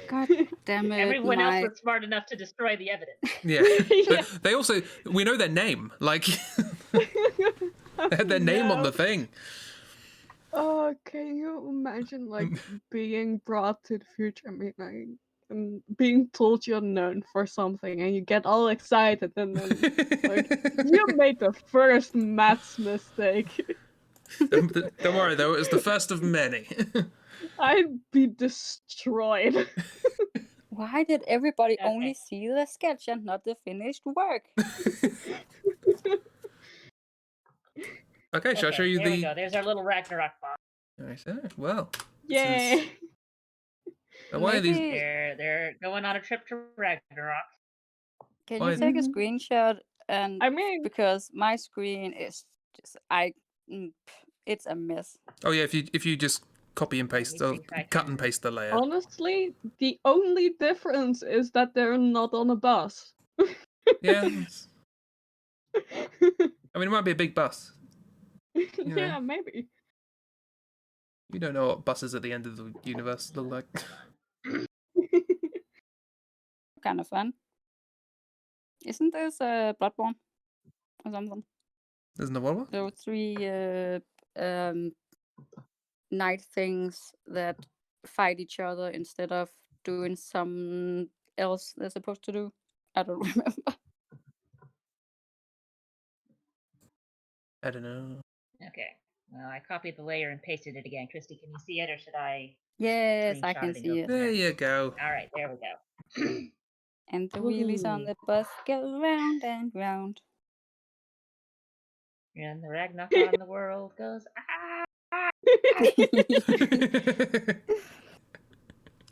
God damn it. Everyone else was smart enough to destroy the evidence. Yeah. Yeah. They also, we know their name. Like, they had their name on the thing. Oh, can you imagine, like, being brought to the future? I mean, like, and being told you're known for something, and you get all excited, and then, like, you made the first maths mistake. Don't worry, though, it was the first of many. I'd be destroyed. Why did everybody Okay. only see the sketch and not the finished work? Okay, shall I show you there we the... go. There's our little Ragnarok box. I say, well. Yay! Why are these... Maybe- They're going on a trip to Ragnarok. Can Why- you take a screenshot? And I mean, because my screen is just it's a mess. Oh yeah, if you just copy and paste, Let me see if I cut can- and paste the layer. honestly, the only difference is that they're not on a bus. Yeah. I mean, it might be a big bus. Yeah, maybe. You don't know what buses at the end of the universe look like. Kind of fun. Isn't this Bloodborne or something? Isn't there one? There were 3 night things that fight each other instead of doing some else they're supposed to do. I don't remember. I don't know. Okay. Well, I copied the layer and pasted it again. Christy, can you see it, or should I? Yes, I Screenshot can it and see go it. from There you go. All right, there we go. And the wheelies on the bus go round and round. And the Ragnarok on the world goes.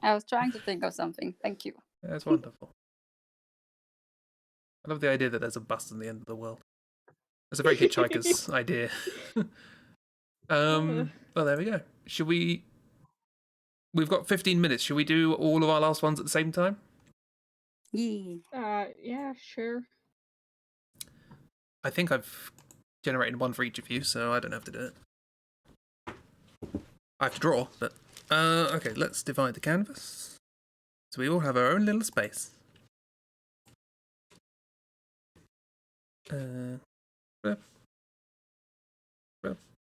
I was trying to think of something. Thank you. That's wonderful. I love the idea that there's a bus in the end of the world. It's a very Hitchhiker's idea. Well, there we go. Should we... We've got 15 minutes. Should we do all of our last ones at the same time? Yeah. Yeah, sure. I think I've generated one for each of you, so I don't have to do it. I have to draw, but... okay, let's divide the canvas. So we all have our own little space.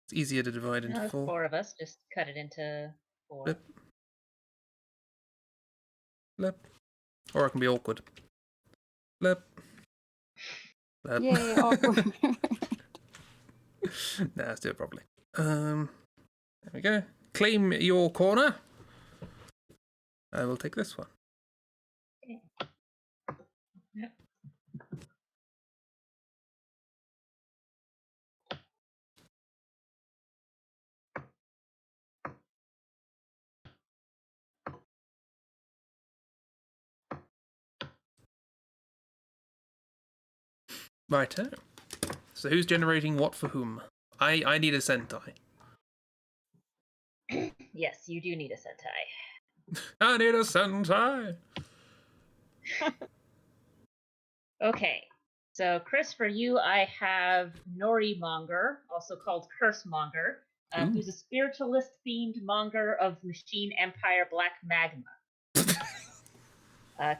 It's easier to divide into Now, there's 4. 4 of us. Just cut it into 4. Blip. Blip. Or I can be awkward. Blip. Blip. Yay, awkward. Nah, let's do it properly. There we go. Claim your corner. I will take this one. Okay. Yep. Righto. So who's generating what for whom? I need a Sentai. Yes, you do need a Sentai. I need a Sentai. Okay, so Chris, for you, I have Nori Monger, also called Curse Monger, who's a spiritualist-themed monger of Machine Empire Black Magma.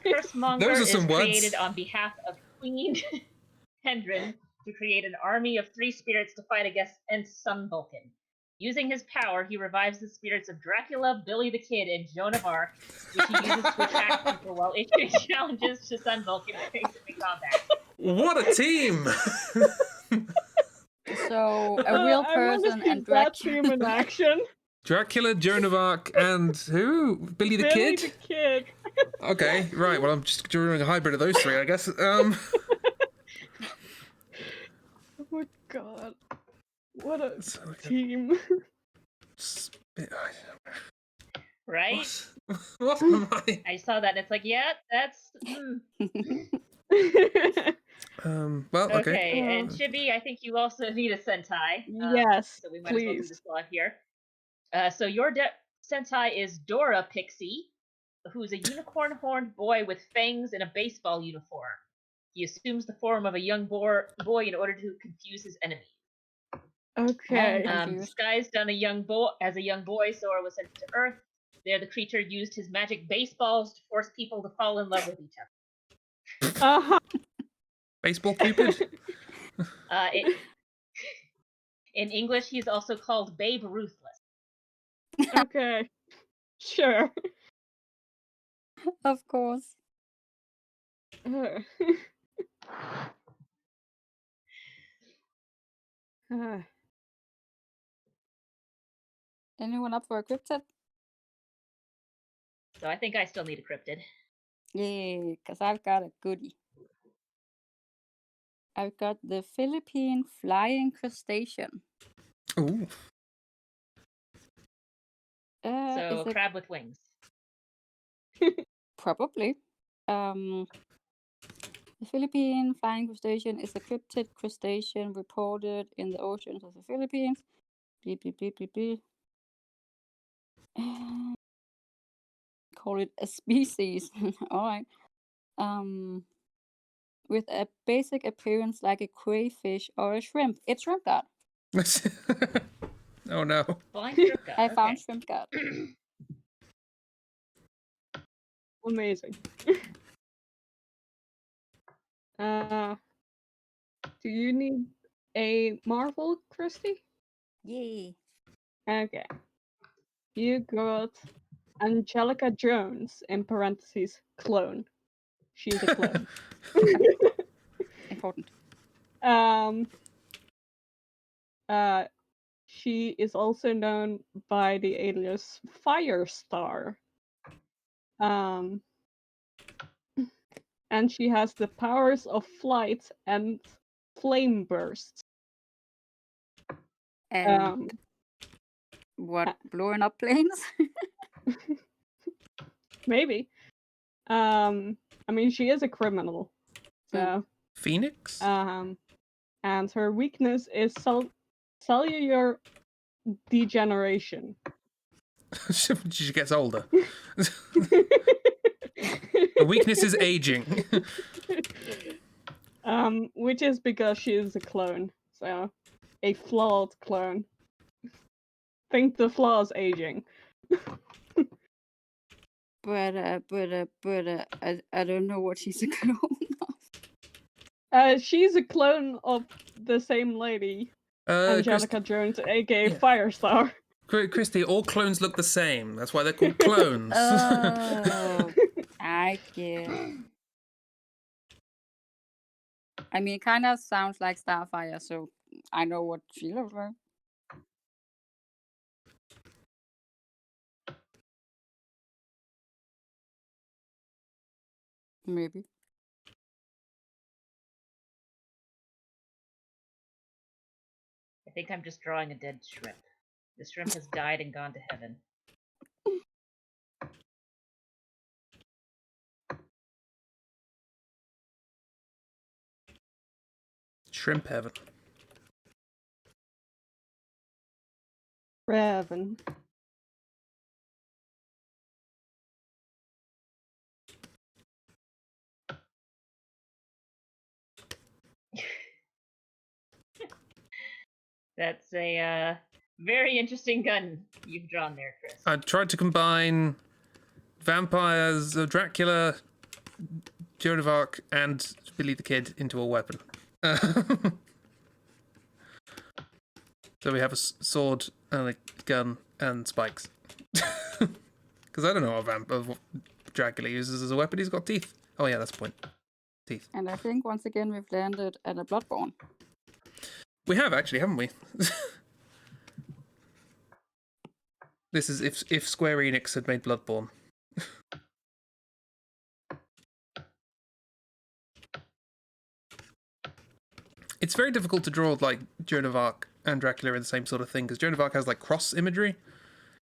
Curse Monger Those are is some words. created on behalf of Queen Hendren to create an army of 3 spirits to fight against Sun Vulcan. Using his power, he revives the spirits of Dracula, Billy the Kid, and Joan of Arc, which he uses to attack people while issuing challenges to Sun Vulcan to face him in combat. What a team! So a real person and that team in Dracula. action. Dracula, Joan of Arc, and who? Billy the Billy Kid? the Kid. Okay, right. Well, I'm just drawing a hybrid of those 3, I guess. Oh my god. What a team. Right? What am I? I saw that and it's like, yeah, that's... Well, okay. Okay, and Chibi, I think you also need a Sentai. Yes, So we might as well do please. this live here. So your Sentai is Dora Pixie, who's a unicorn-horned boy with fangs and a baseball uniform. He assumes the form of a young boy in order to confuse his enemies. Okay. Confused. Disguised as a young boy, Sora was sent to Earth. There, the creature used his magic baseballs to force people to fall in love with each other. Uh-huh. Baseball Cupid? In English, he's also called Babe Ruthless. Okay. Sure. Of course. Anyone up for a cryptid? So I think I still need a cryptid. Yeah, because I've got a goodie. I've got the Philippine flying crustacean. Ooh. So Is a it crab with wings. probably? The Philippine flying crustacean is a cryptid crustacean reported in the oceans of the Philippines. Beep, beep, beep, beep, beep. Call it a species. All right. With a basic appearance like a crayfish or a shrimp. It's shrimp god. Oh no. Flying shrimp god. I found Okay. shrimp god. Amazing. Do you need a Marvel, Christy? Yay. Okay. You got Angelica Jones, in parentheses, clone. She's a clone. Important. She is also known by the alias Firestar. And she has the powers of flight and flame bursts. And what, blowing up planes? Maybe. I mean, she is a criminal. So. Phoenix? And her weakness is cellular degeneration. She gets older. The weakness is aging. Which is because she is a clone. So, a flawed clone. Think the flaws aging. I don't know what she's a clone of. She's a clone of the same lady, Angelica Jones, aka yeah. Firestar. Christi, all clones look the same. That's why they're called clones. Oh, I get. I mean, it kind of sounds like Starfire, so I know what she looks like. Maybe. I think I'm just drawing a dead shrimp. The shrimp has died and gone to heaven. Shrimp heaven. Raven. That's a very interesting gun you've drawn there, Chris. I tried to combine vampires, Dracula, Joan of Arc, and Billy the Kid into a weapon. So we have a sword and a gun and spikes. Because I don't know what Dracula uses as a weapon. He's got teeth. Oh yeah, that's the point. Teeth. And I think once again we've landed at a Bloodborne. We have actually, haven't we? This is if Square Enix had made Bloodborne. It's very difficult to draw like Joan of Arc and Dracula in the same sort of thing because Joan of Arc has like cross imagery,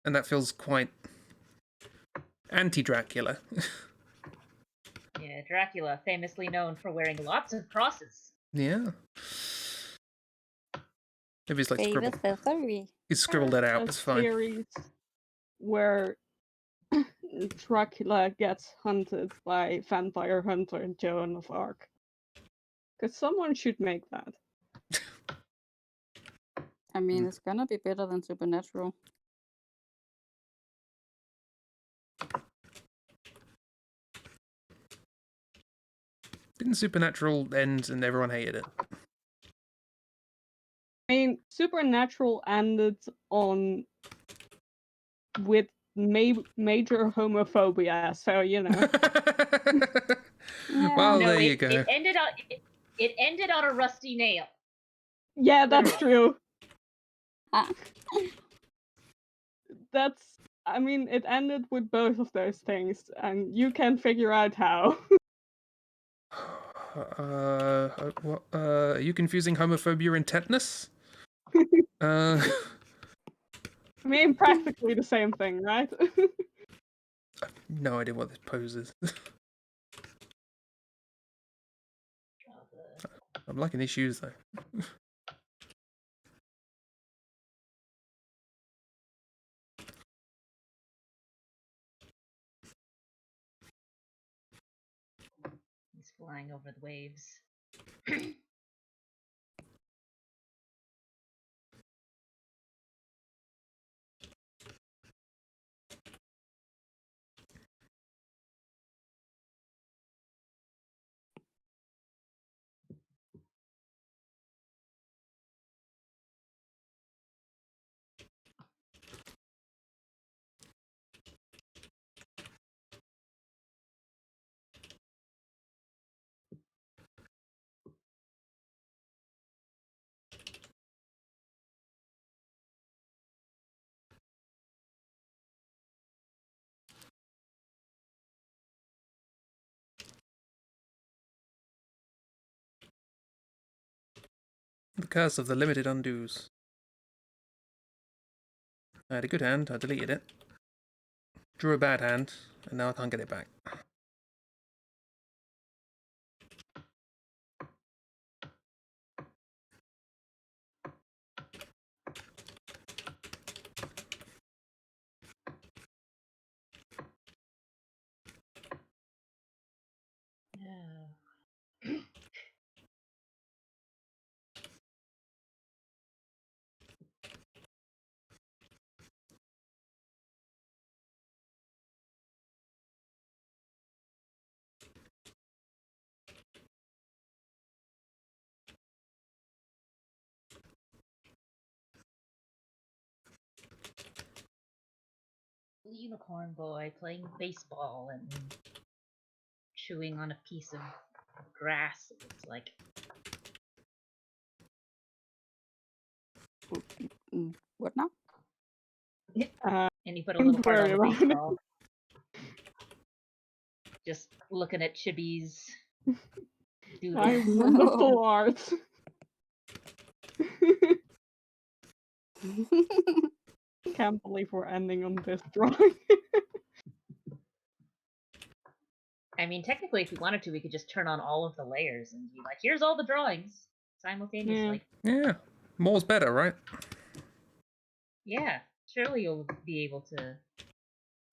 and that feels quite anti-Dracula. Yeah, Dracula, famously known for wearing lots of crosses. Yeah. Maybe it's like he's scribbled that out. It's fine. Series where Dracula gets hunted by vampire hunter Joan of Arc. Because someone should make that. I mean, it's gonna be better than Supernatural. Didn't Supernatural end and everyone hated it? I mean, Supernatural ended on with major homophobia, so you know. Well, No, there you go. It ended on a rusty nail. Yeah, that's true. I mean, it ended with both of those things, and you can figure out how. Are you confusing homophobia and tetanus? I mean, practically the same thing, right? No idea what this pose is. I'm liking these shoes though. He's flying over the waves. The curse of the limited undos. I had a good hand, I deleted it. Drew a bad hand, and now I can't get it back. unicorn boy playing baseball and chewing on a piece of grass. It looks like. What now? And you put a little heart on the Don't worry about it. baseball. Just looking at Chibi's doodle. I wonderful art. Can't believe we're ending on this drawing. I mean, technically, if we wanted to, we could just turn on all of the layers and be like, here's all the drawings simultaneously. Yeah. More's better, right? Yeah, surely you'll be able to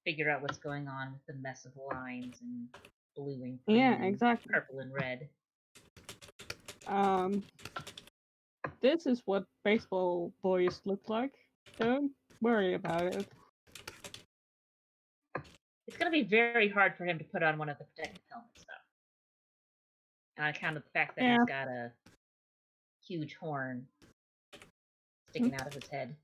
figure out what's going on with the mess of lines and blue and green Yeah, and exactly. purple and red. This is what baseball boys look like. Don't worry about it. It's going to be very hard for him to put on one of the protective helmets, though. On account of the fact that he's got a huge horn sticking out of his head.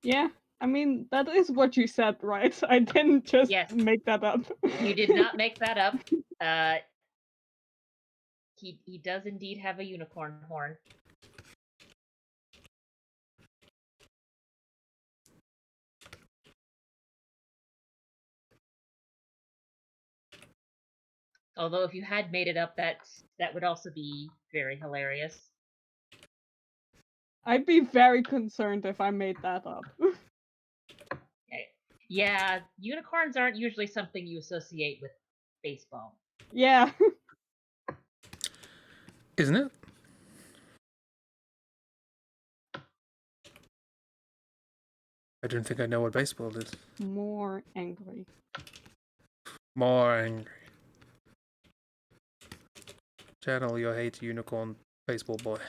Yeah, I mean, that is what you said, right? I didn't just make that up. You did not make that up. He does indeed have a unicorn horn. Although if you had made it up, that would also be very hilarious. I'd be very concerned if I made that up. Yeah, unicorns aren't usually something you associate with baseball. Yeah. Isn't it? I don't think I know what baseball is. More angry. More angry. Channel your hate unicorn baseball boy.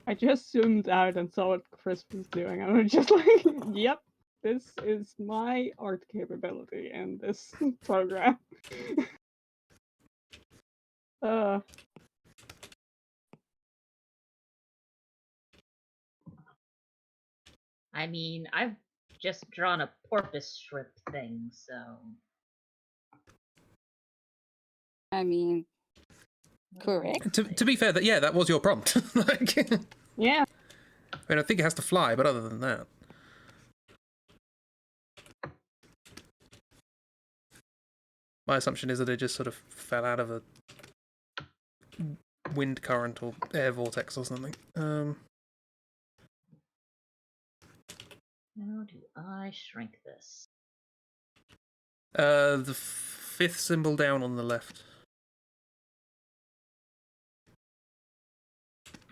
I just zoomed out and saw what Chris was doing. I was just like, yep, this is my art capability in this program. I mean, I've just drawn a porpoise shrimp thing, so... I mean, correct. To be fair, that was your prompt. Yeah. I mean, I think it has to fly, but other than that... My assumption is that it just sort of fell out of a wind current or air vortex or something. How do I shrink this? The fifth symbol down on the left.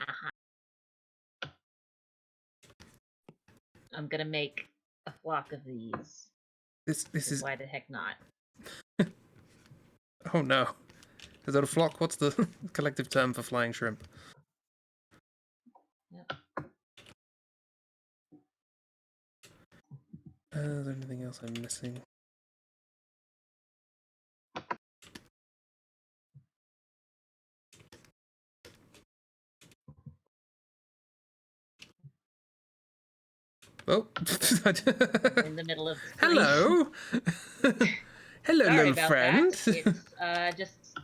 Aha. I'm gonna make a flock of these. This is... Why the heck not? Oh no. Is that a flock? What's the collective term for flying shrimp? Yep. Is there anything else I'm missing? Oh. In the middle of the Hello. Hello, Sorry little about friend. That. It's just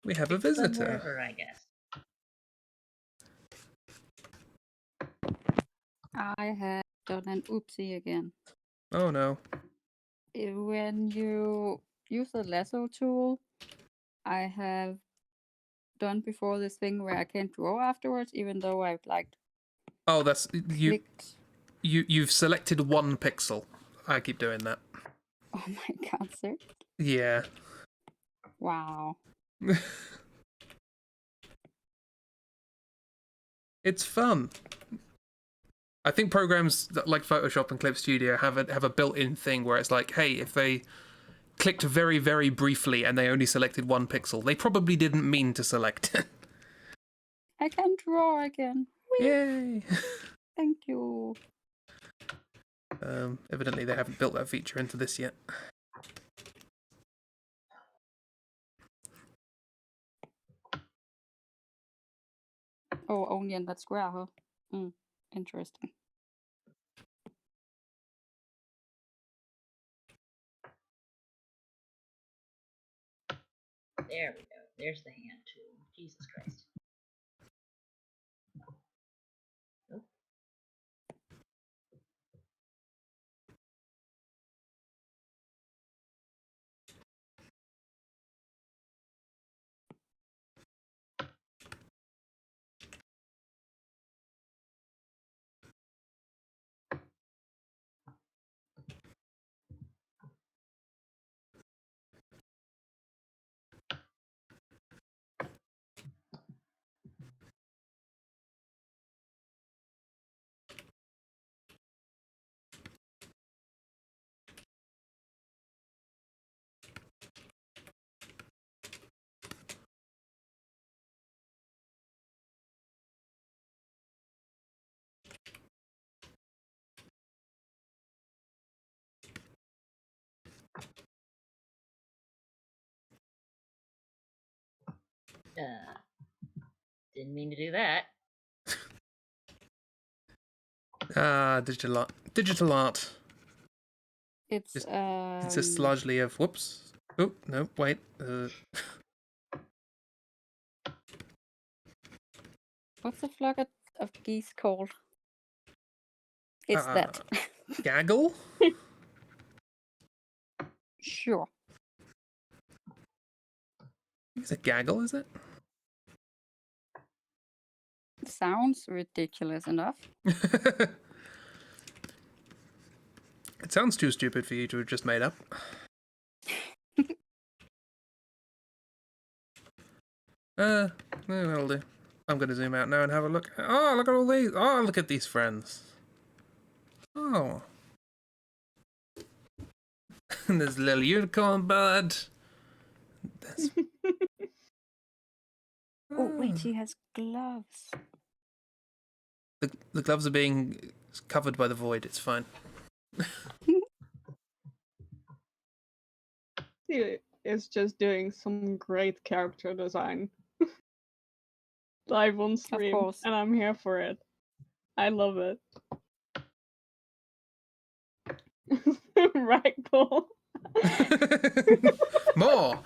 we have a visitor. Wherever, I guess. I have done an oopsie again. Oh no. When you use the lasso tool, I have done before this thing where I can't draw afterwards, even though I've Oh, that's you. clicked. You've selected one pixel. I keep doing that. Oh my god, sir. Yeah. Wow. It's fun. I think programs like Photoshop and Clip Studio have a built-in thing where it's like, hey, if they clicked very, very briefly and they only selected one pixel, they probably didn't mean to select it. I can draw again. Whee! Yay! Thank you. Evidently they haven't built that feature into this yet. Oh, only in that square, huh? Interesting. There we go. There's the hand tool. Jesus Christ. Nope. Didn't mean to do that. Digital art. It's Just consists largely of whoops. Oh no, wait. what's the flock of geese called? It's that. Gaggle. Sure. Is it gaggle? Is it? Sounds ridiculous enough. It sounds too stupid for you to have just made up. That'll do. I'm going to zoom out now and have a look. Oh, look at all these. Oh, look at these friends. Oh. And there's a little unicorn bird. There's... Oh, wait, he has gloves. The gloves are being covered by the void. It's fine. He is just doing some great character design live on stream, course. and I'm here for it. I love it. Ragdoll. More.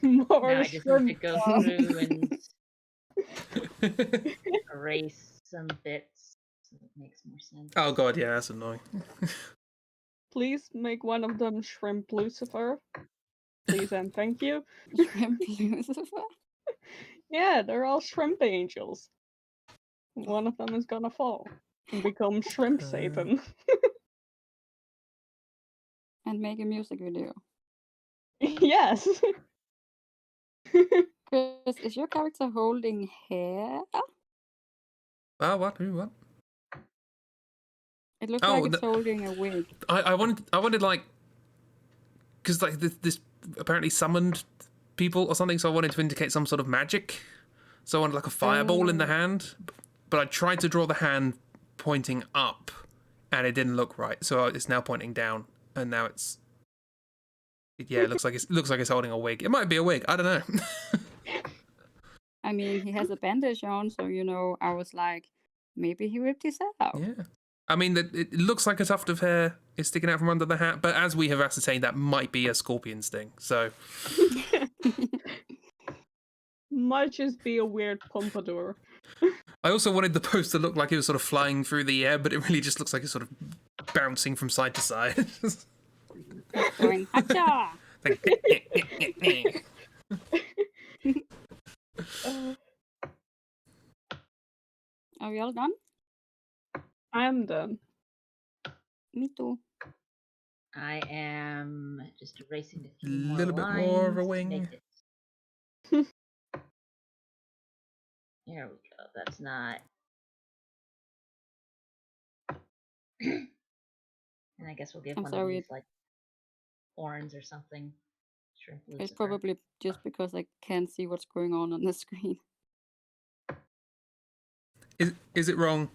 More Now I just need to shrimp. go through and erase some bits so it makes more sense. Oh god, yeah, that's annoying. Please make one of them Shrimp Lucifer. Please and thank you. Shrimp Lucifer? Yeah, they're all shrimp angels. One of them is gonna fall and become Shrimp Satan. And make a music video. Yes. Chris, is your character holding hair? What? Who? What? It looks like it's holding a wig. I wanted like, because like this apparently summoned people or something, so I wanted to indicate some sort of magic. So I wanted like a fireball in the hand, but I tried to draw the hand pointing up, and it didn't look right. So it's now pointing down, and now it's it looks like it's holding a wig. It might be a wig. I don't know. I mean, he has a bandage on, so I was like, maybe he ripped his hair out. Yeah. I mean, it looks like a tuft of hair is sticking out from under the hat, but as we have ascertained, that might be a scorpion sting. So Might just be a weird pompadour. I also wanted the post to look like it was sort of flying through the air, but it really just looks like it's sort of bouncing from side to side. Going, hacha! Are we all done? I'm done. Me too. I am just erasing a few more Little bit more of a lines to wing. make it. There we go. That's not. And I guess we'll give I'm one sorry. of these like horns or something. Shrimp It's Lucifer. probably just because I can't see what's going on the screen. Is it wrong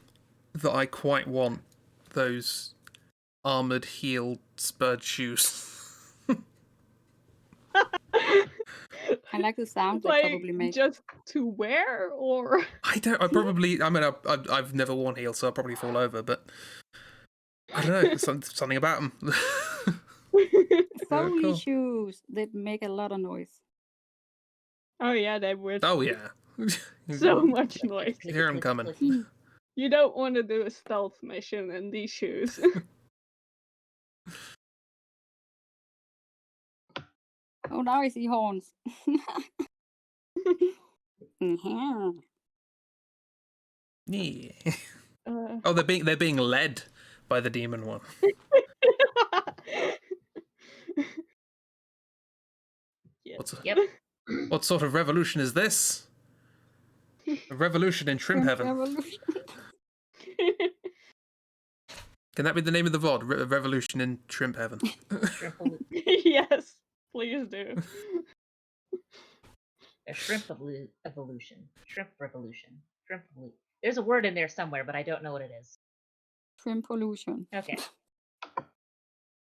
that I quite want those armored heel spurred shoes? I like the sound they Like, probably make. just to wear, or I mean, I've never worn heels, so I'll probably fall over, but I don't know, there's something about them. Foley cool. shoes that make a lot of noise. Oh yeah, they would. Oh, yeah. So much noise. Hear 'em coming. You don't want to do a stealth mission in these shoes. Oh, now I see horns. Mhm. Yeah. Uh, Oh, they're being led by the demon one. yes. Yep. What sort of revolution is this? A revolution in shrimp heaven. Revolution. Can that be the name of the VOD? Revolution in shrimp heaven. Yes, please do. A shrimp evolution. Shrimp revolution. There's a word in there somewhere, but I don't know what it is. Shrimp pollution. Okay.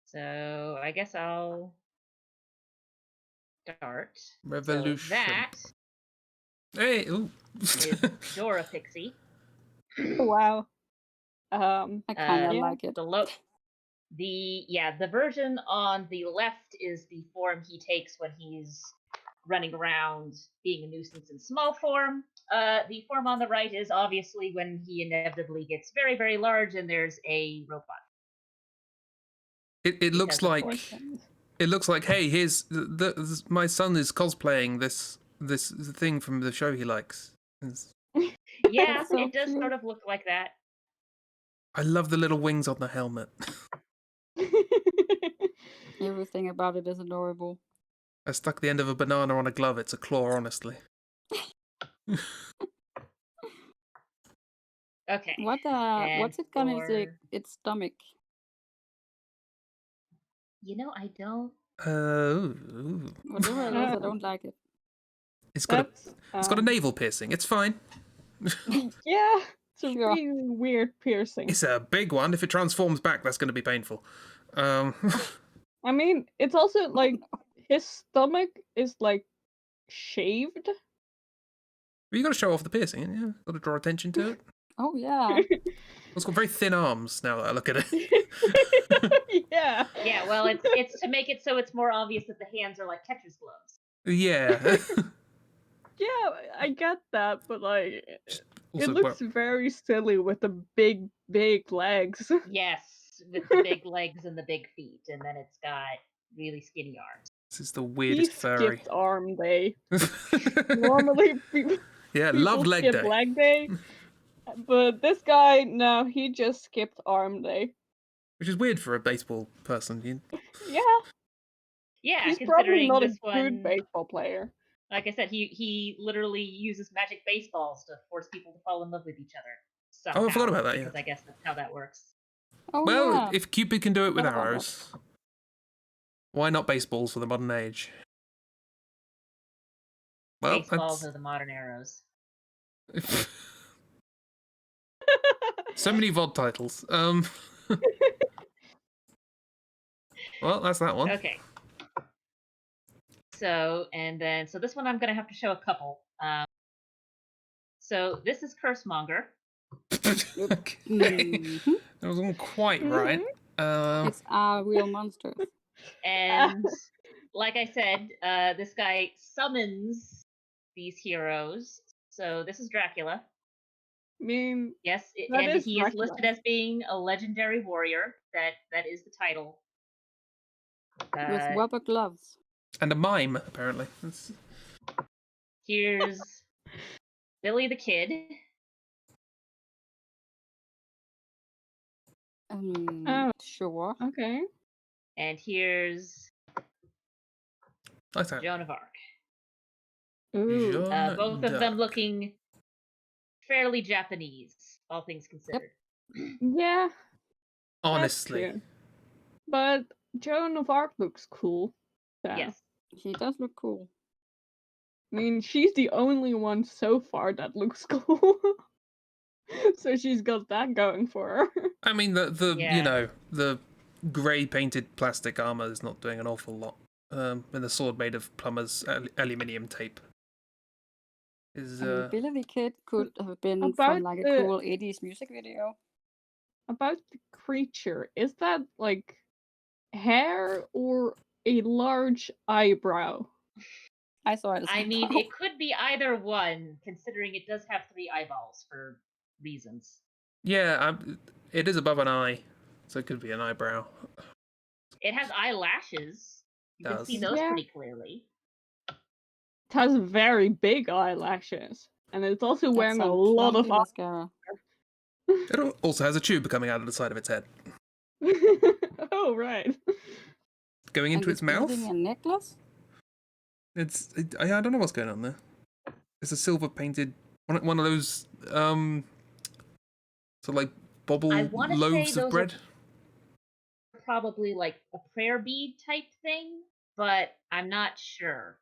So I guess I'll start. Revolution. So that Hey, ooh. is Dora Pixie. Wow. I kind of yeah. like it. The version on the left is the form he takes when he's running around being a nuisance in small form. The form on the right is obviously when he inevitably gets very, very large and there's a robot. It looks Because, of like course, hey, here's my son is cosplaying this thing from the show he likes. Yeah, That's so it does cute. sort of look like that. I love the little wings on the helmet. Everything about it is adorable. I stuck the end of a banana on a glove. It's a claw, honestly. Okay. What's it gonna say? for- Its stomach. You know, I don't. Ooh. Whatever it is, I don't like it. It's got That's, it's got a navel piercing. It's fine. yeah, it's a Sure. really weird piercing. It's a big one. If it transforms back, that's going to be painful. I mean, it's also like his stomach is like shaved. You got to show off the piercing. Yeah, got to draw attention to it. Oh yeah. It's got very thin arms. Now that I look at it. Yeah. Yeah, well, it's to make it so it's more obvious that the hands are like catcher's gloves. Yeah. Yeah, I get that, but like, Also, it looks very silly with the big legs. Yes, with the big legs and the big feet, and then it's got really skinny arms. this is the He weirdest furry. skipped arm day. Normally, people love leg skip day. leg day, but this guy, no, he just skipped arm day. Which is weird for a baseball person. Yeah, Yeah, he's probably considering not a this good one, baseball player. like I said, he literally uses magic baseballs to force people to fall in love with each other. Somehow, Oh, I forgot about that, because yeah. I guess that's how that works. Oh Well, yeah. if Cupid can do it with Forgot about that. arrows, why not baseballs for the modern age? Well, Baseballs are the modern arrows. so many VOD titles. Well, that's that one. Okay. So this one I'm gonna have to show a couple. So this is Cursemonger. Okay. Mhm. That wasn't quite right. It's our real monsters. And like I said, this guy summons these heroes. So this is Dracula. I mean, Yes, That and is he Dracula. is listed as being a legendary warrior. That is the title. With rubber gloves. And a mime, apparently. Here's Billy the Kid. Oh. Sure. okay. And here's Nice hat. Joan of Arc. Ooh. Jeanne Both of them d'Arc. looking fairly Japanese, all things considered. Yeah. that's Honestly. cute. But Joan of Arc looks cool. So. Yes. She does look cool. I mean, she's the only one so far that looks cool. So she's got that going for her. I mean, the Yeah. the grey painted plastic armor is not doing an awful lot and the sword made of plumber's aluminium tape. Is I mean, Billy the Kid could have been from About like a the- cool 80s music video. About the creature, is that like hair or a large eyebrow? I saw it as I mean, eyebrow. it could be either one, considering it does have 3 eyeballs for reasons. yeah, it is above an eye, so it could be an eyebrow. It has eyelashes. You can see Does. those Yeah. pretty clearly. It has very big eyelashes, and it's also That's wearing a some lot of clumpy mascara. It also has a tube coming out of the side of its head, Oh, right. going And into it's its mouth. building a necklace? I don't know what's going on there. It's a silver painted one of those sort of like bobble I wanna say loaves those of are- bread. Probably like a prayer bead type thing, but I'm not sure.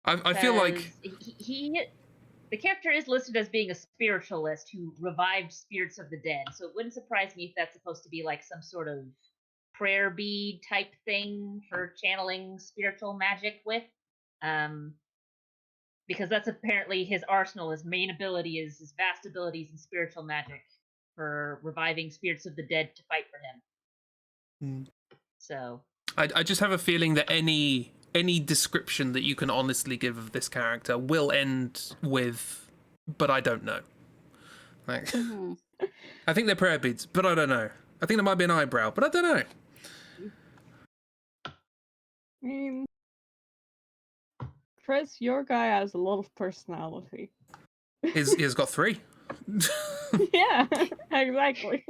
I feel like 'Cause the character is listed as being a spiritualist who revived spirits of the dead, so it wouldn't surprise me if that's supposed to be like some sort of prayer bead type thing for channeling spiritual magic with. Because that's apparently his arsenal. His main ability is his vast abilities in spiritual magic for reviving spirits of the dead to fight for him. So I just have a feeling that any description that you can honestly give of this character will end with, but I don't know. Like, I think they're prayer beads, but I don't know. I think there might be an eyebrow, but I don't know. I mean, Chris, your guy has a lot of personality. He's got 3. Yeah, exactly.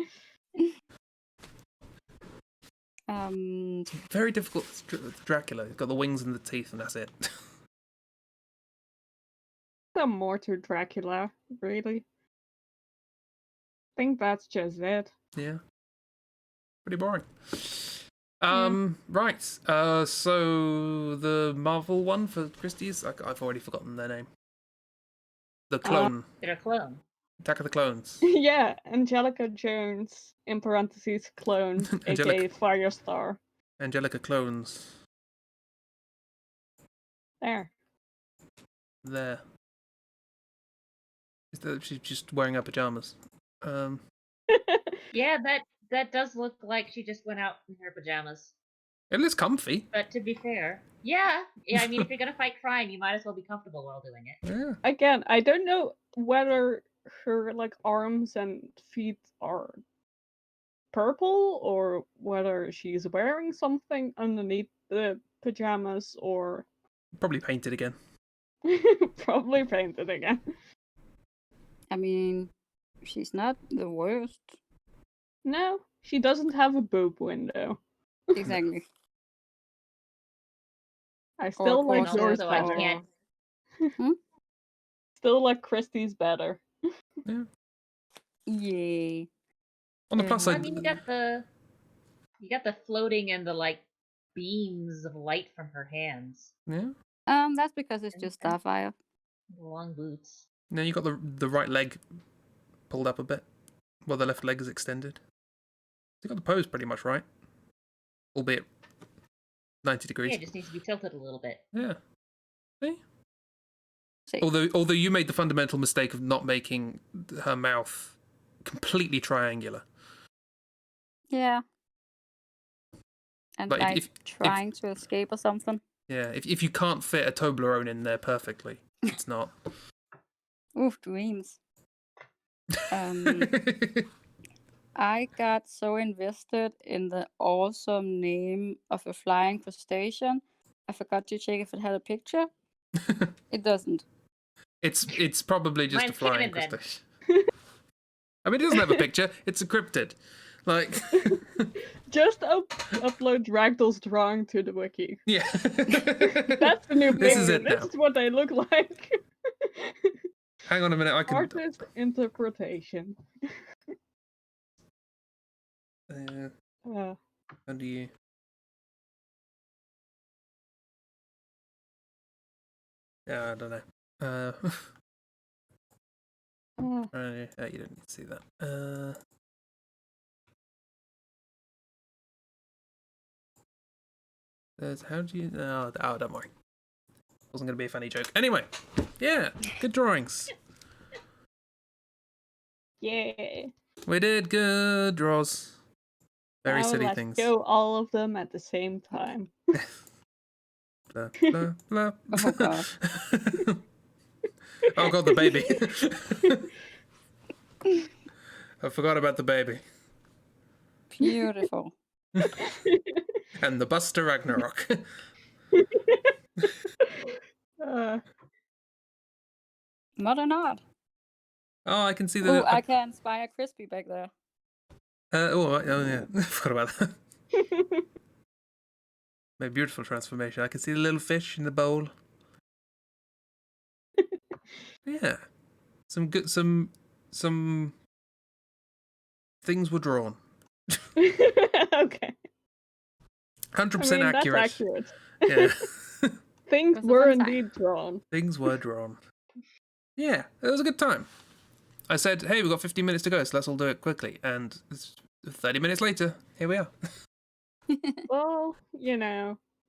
Very difficult. Dracula. He's got the wings and the teeth, and that's it. Some more to Dracula, really. I think that's just it. Yeah. Pretty boring. Right. So the Marvel one for Christie's, I've already forgotten their name. The clone. they're a clone. Attack of the Clones. Yeah, Angelica Jones, in parentheses, clone, aka Firestar. Angelica Clones. There. There. She's just wearing her pajamas. Yeah, that does look like she just went out in her pajamas. It looks comfy. But to be fair, yeah, I mean, if you're gonna fight crime, you might as well be comfortable while doing it. Yeah. Again, I don't know whether her like arms and feet are purple or whether she's wearing something underneath the pajamas or Probably painted again. probably painted again. I mean, she's not the worst. No, she doesn't have a boob window. Exactly. I still Or like yours also, I better. can't. Still like Christie's better. Yeah. Yay. On the plus I side, mean, you got the floating and the like beams of light from her hands. yeah. That's because it's just Starfire. The long boots. No, you got the right leg pulled up a bit, while the left leg is extended. You got the pose pretty much right, albeit 90 degrees. Yeah, it just needs to be tilted a little bit. Yeah. See? See. Although you made the fundamental mistake of not making her mouth completely triangular. Yeah. And Like, like if- trying to escape or something. Yeah, if you can't fit a Toblerone in there perfectly, it's not. Oof, dreams. I got so invested in the awesome name of a flying crustacean, I forgot to check if it had a picture. It doesn't. It's probably just a Mine's flying canon, then. crustacean. I mean, it doesn't have a picture. It's a cryptid. Like, Just upload Ragdoll's drawing to the wiki. yeah. That's the new This is picture. it now. This is what they look like. Hang on a minute. I can. Artist interpretation. How do you? Yeah, I don't know. You don't need to see that. How do you... Oh, don't worry. Wasn't going to be a funny joke. Anyway, yeah, good drawings. Yeah. We did good draws. Very Now silly let's things. do all of them at the same time. Blah, blah, blah. Oh god. Oh god, the baby. I forgot about the baby. Beautiful. And the bus to Ragnarok. Modern art. Oh, I can see the... Oh, I can spy a Crispy back there. oh yeah, I forgot about that. My beautiful transformation. I can see the little fish in the bowl. Yeah. Some things were drawn. Okay. 100% That's accurate. accurate. Yeah. Things It was a were fun time. indeed drawn. Things were drawn. Yeah, it was a good time. I said, hey, we've got 15 minutes to go, so let's all do it quickly. And 30 minutes later, here we are. Well,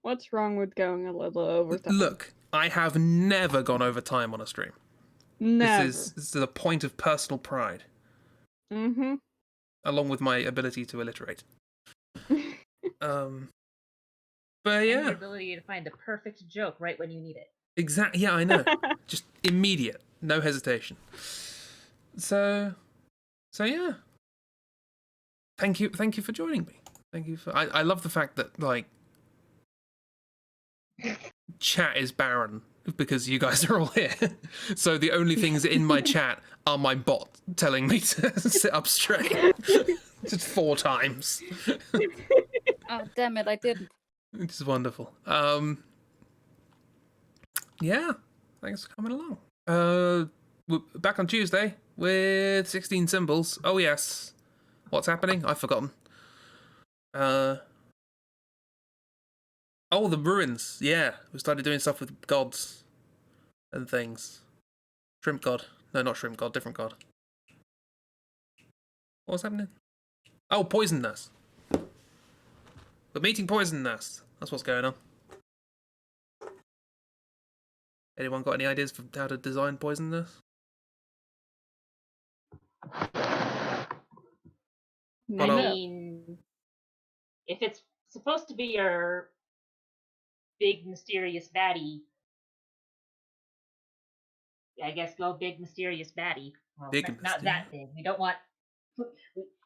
what's wrong with going a little over time? Look, I have never gone over time on a stream. Never. This is a point of personal pride, Mm-hmm. along with my ability to alliterate. But And yeah, the ability to find the perfect joke right when you need it. exactly. Yeah, I know. Just immediate, no hesitation. So yeah. Thank you for joining me. Thank you for. I love the fact that chat is barren because you guys are all here. So the only things in my chat are my bot telling me to sit up straight. Just 4 times. Oh damn it, I didn't. Which is wonderful. Yeah, thanks for coming along. We're back on Tuesday with 16 symbols. Oh yes. What's happening? I've forgotten. Oh, the ruins. Yeah, we started doing stuff with gods and things. Shrimp god. No, not shrimp god. Different god. What's happening? Oh, poison nurse. We're meeting poison nurse. That's what's going on. Anyone got any ideas for how to design poison nurse? Well, I I'll- mean, if it's supposed to be your big mysterious baddie, I guess go big mysterious baddie. Well, Big not mysterious. that big. We don't want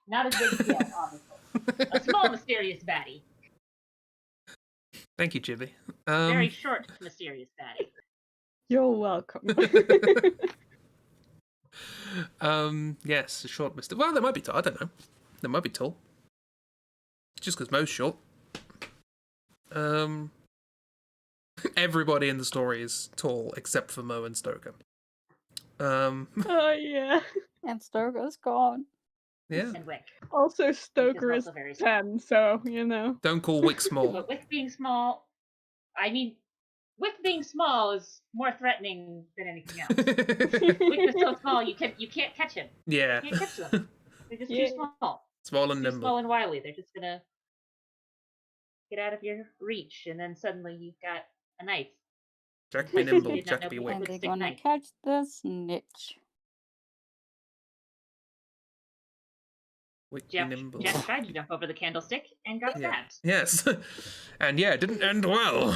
not as big as yet, obviously. A small mysterious baddie. Thank you, Chibi. Very short mysterious baddie. You're welcome. Yes, a short Mr. Well, there might be tall. I don't know. There might be tall. Just because Mo's short. Everybody in the story is tall except for Mo and Stoker. Oh yeah. And Stoker's gone. Yeah. And Wick. Also, Stoker also is very small. 10, so Don't call Wick small. But Wick being small, I mean, Wick being small is more threatening than anything else. Wick is so small you can't catch him. Yeah. You can't catch them. They're just Yeah. too small. Small and Too nimble. small and wily. They're just gonna get out of your reach, and then suddenly you've got a knife. Jack be You nimble, did not Jack know be people Wick. And with they're stick gonna knife. catch the snitch. Wick be Jeff nimble. tried to jump over the candlestick and got Yeah. stabbed. Yes. And yeah, it didn't end well.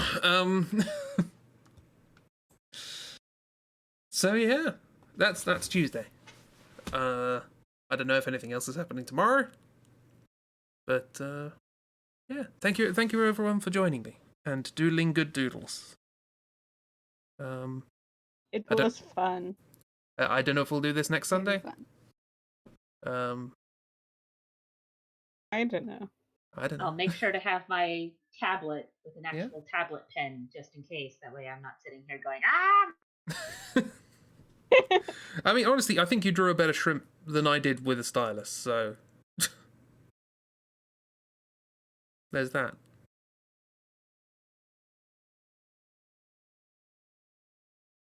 So yeah, that's Tuesday. I don't know if anything else is happening tomorrow, but yeah, thank you everyone for joining me and doodling good doodles. It I don't- was fun. I don't know if we'll do this next Sunday. Very fun. I don't know. I don't I'll know. make sure to have my tablet with an actual tablet pen just in case. That way I'm not sitting here going, ah! I mean, honestly, I think you drew a better shrimp than I did with a stylus, so there's that.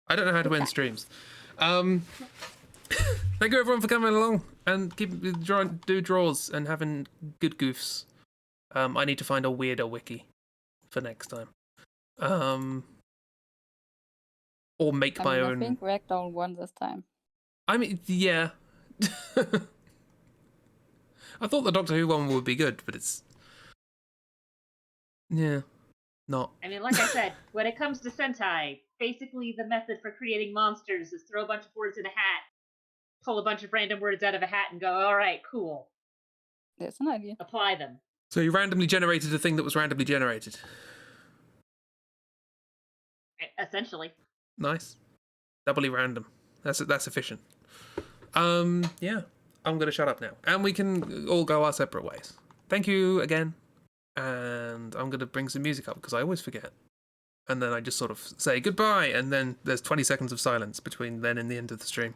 I don't know how to end streams. Thank you everyone for coming along and keep do draws and having good goofs. I need to find a weirder wiki for next time. Or make my I own. think Ragdoll won this time. I mean, yeah. I thought the Doctor Who one would be good, but it's not. I mean, like I said, when it comes to Sentai, basically the method for creating monsters is throw a bunch of words in a hat, pull a bunch of random words out of a hat, and go, all right, cool. That's an idea. Apply them. So you randomly generated a thing that was randomly generated. Essentially. Nice. Doubly random. That's efficient. Yeah. I'm gonna shut up now, and we can all go our separate ways. Thank you again, and I'm gonna bring some music up because I always forget, and then I just sort of say goodbye, and then there's 20 seconds of silence between then and the end of the stream.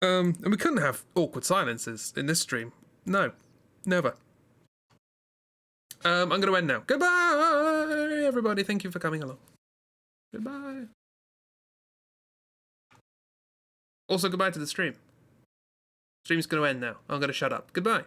And we couldn't have awkward silences in this stream. No, never. I'm gonna end now. Goodbye, everybody. Thank you for coming along. Goodbye. Also, goodbye to the stream. Stream's going to end now. I'm going to shut up. Goodbye.